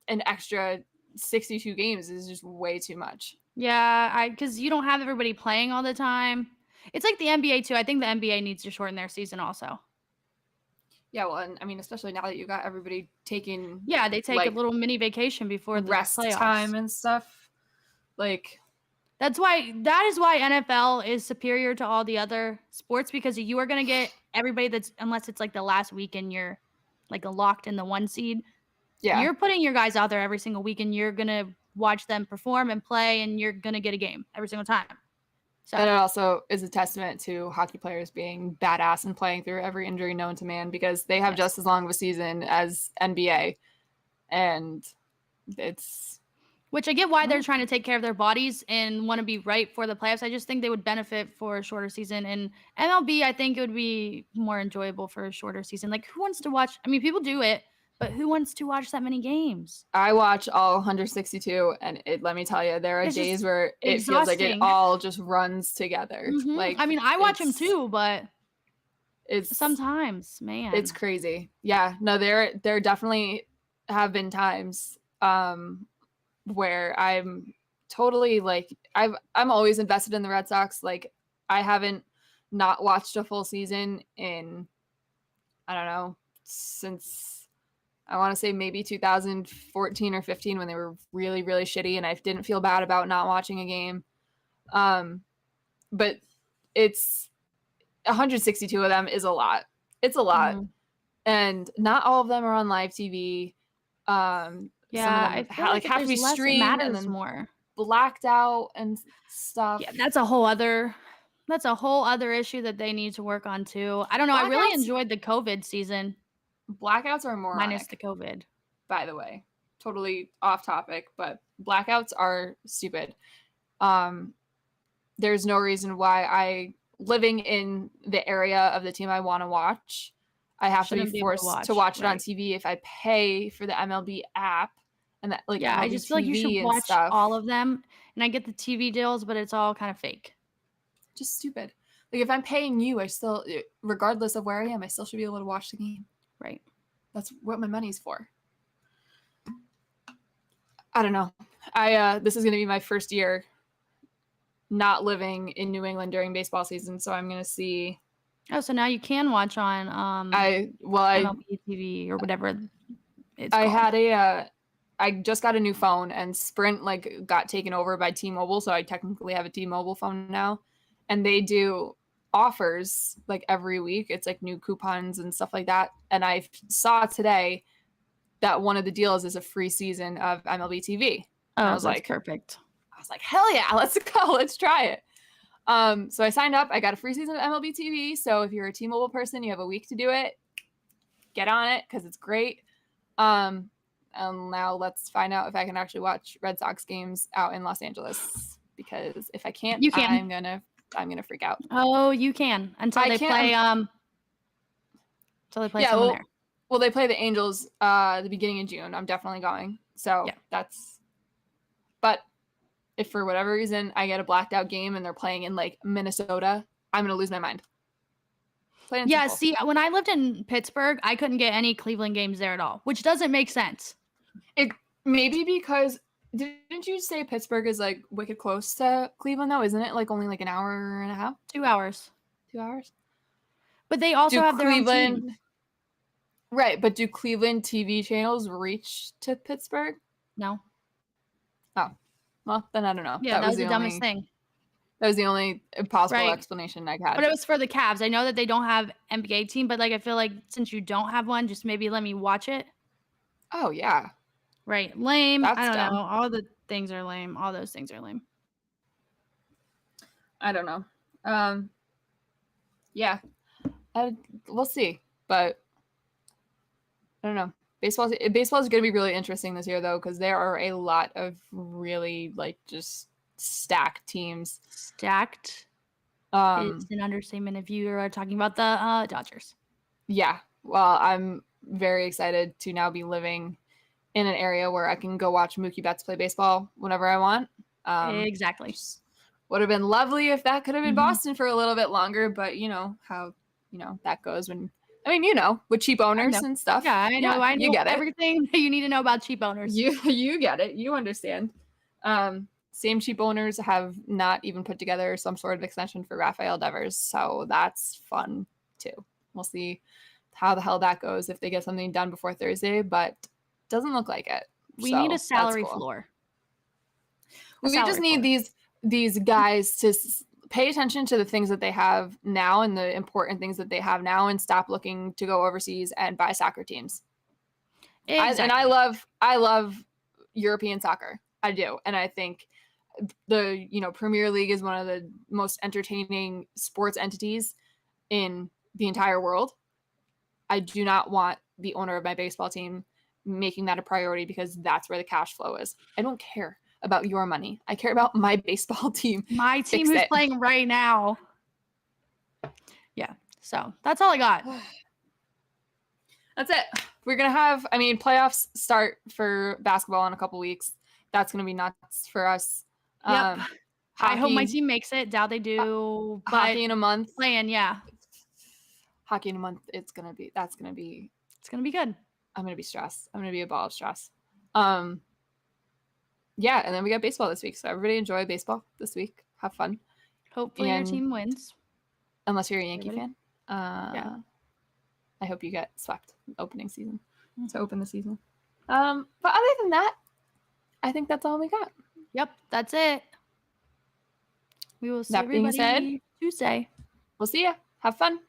an extra 62 games is just way too much. Yeah, because you don't have everybody playing all the time. It's like the NBA too. I think the NBA needs to shorten their season also. Yeah, well, and I mean, especially now that you got everybody taking. Yeah, they take like, a little mini vacation before the rest playoffs. Time and stuff. Like that is why NFL is superior to all the other sports, because you are gonna get everybody unless it's like the last week and you're like locked in the 1 seed. Yeah, you're putting your guys out there every single week, and you're gonna watch them perform and play, and you're gonna get a game every single time. So. And it also is a testament to hockey players being badass and playing through every injury known to man, because they have just as long of a season as NBA. And it's... Which I get why they're trying to take care of their bodies and want to be right for the playoffs. I just think they would benefit for a shorter season. And MLB, I think it would be more enjoyable for a shorter season. Like, who wants to watch? I mean, people do it, but who wants to watch that many games? I watch all 162, and let me tell you, there are days where it feels like it all just runs together. Mm-hmm. Like, I mean, I watch them too, but it's sometimes, man, it's crazy. Yeah, no, there definitely have been times where I'm totally like I'm always invested in the Red Sox. Like I haven't not watched a full season in I don't know since I want to say maybe 2014 or 15 when they were really really shitty, and I didn't feel bad about not watching a game. But it's 162 of them is a lot. It's a lot. Mm-hmm. And not all of them are on live TV. Yeah, Some of them I feel like have to be less, it streamed and matters then more. blacked out and stuff. Yeah, that's a whole other issue that they need to work on too. I don't know. I really enjoyed the COVID season. Blackouts are moronic. Minus the COVID. By the way. Totally off topic, but blackouts are stupid. There's no reason why living in the area of the team I want to watch, I have to be forced to watch it on TV if I pay for the MLB app. And that, like, yeah, MLB I just feel TV like you should watch stuff. all of them. And I get the TV deals, but it's all kind of fake. Just stupid. Like, if I'm paying you, I still, regardless of where I am, I still should be able to watch the game. Right. That's what my money's for. I don't know. This is going to be my first year not living in New England during baseball season, so I'm going to see. Oh, so now you can watch on MLB TV or whatever it's called. I just got a new phone, and Sprint got taken over by T-Mobile, so I technically have a T-Mobile phone now, and they do offers every week. It's new coupons and stuff like that, and I saw today that one of the deals is a free season of MLB TV. Oh, I was perfect. I was like, hell yeah, let's go, let's try it. So I signed up. I got a free season of MLB TV. So if you're a T-Mobile person, you have a week to do it. Get on it because it's great. And now let's find out if I can actually watch Red Sox games out in Los Angeles. Because if I can't, you can. I'm gonna freak out. Oh, you can until they play someone there. Well, they play the Angels the beginning of June. I'm definitely going. So but if for whatever reason I get a blacked out game and they're playing in Minnesota, I'm going to lose my mind. Yeah, see, when I lived in Pittsburgh, I couldn't get any Cleveland games there at all, which doesn't make sense. It maybe because didn't you say Pittsburgh is wicked close to Cleveland though? Isn't it only an hour and a half? 2 hours. 2 hours? But they also have their own team. Right, but do Cleveland TV channels reach to Pittsburgh? No. Oh. Well, then I don't know. Yeah, that was the dumbest thing. That was the only possible explanation I had. But it was for the Cavs. I know that they don't have NBA team, but I feel like since you don't have one, just maybe let me watch it. Oh, yeah. Right. Lame. That's I don't dumb. know. All the things are lame. All those things are lame. I don't know. Yeah. We'll see. But I don't know. Baseball is going to be really interesting this year, though, because there are a lot of really, just stacked teams. Stacked? It's an understatement if you are talking about the Dodgers. Yeah. Well, I'm very excited to now be living in an area where I can go watch Mookie Betts play baseball whenever I want. Exactly. Would have been lovely if that could have been Boston for a little bit longer, but you know how that goes when with cheap owners and stuff. Yeah, I know. I know you get everything that you need to know about cheap owners. You get it. You understand. Same cheap owners have not even put together some sort of extension for Rafael Devers, so that's fun too. We'll see how the hell that goes if they get something done before Thursday, but doesn't look like it. We need a salary floor. We just need these guys to pay attention to the things that they have now and the important things that they have now and stop looking to go overseas and buy soccer teams. Exactly. I love European soccer. I do. And I think the Premier League is one of the most entertaining sports entities in the entire world. I do not want the owner of my baseball team making that a priority because that's where the cash flow is. I don't care about your money. I care about my baseball team. My team who's playing right now. Yeah. So that's all I got. That's it. We're going to have, playoffs start for basketball in a couple weeks. That's going to be nuts for us. Yep. I hope my team makes it. Doubt they do. Hockey in a month. Playing, yeah. Hockey in a month. It's going to be good. I'm going to be stressed. I'm going to be a ball of stress. Yeah, and then we got baseball this week. So everybody enjoy baseball this week. Have fun. Hopefully your team wins. Unless you're a Yankee fan. Yeah. I hope you get swept opening season to open the season. But other than that, I think that's all we got. Yep, that's it. We will see That being said, everybody Tuesday. We'll see ya. Have fun.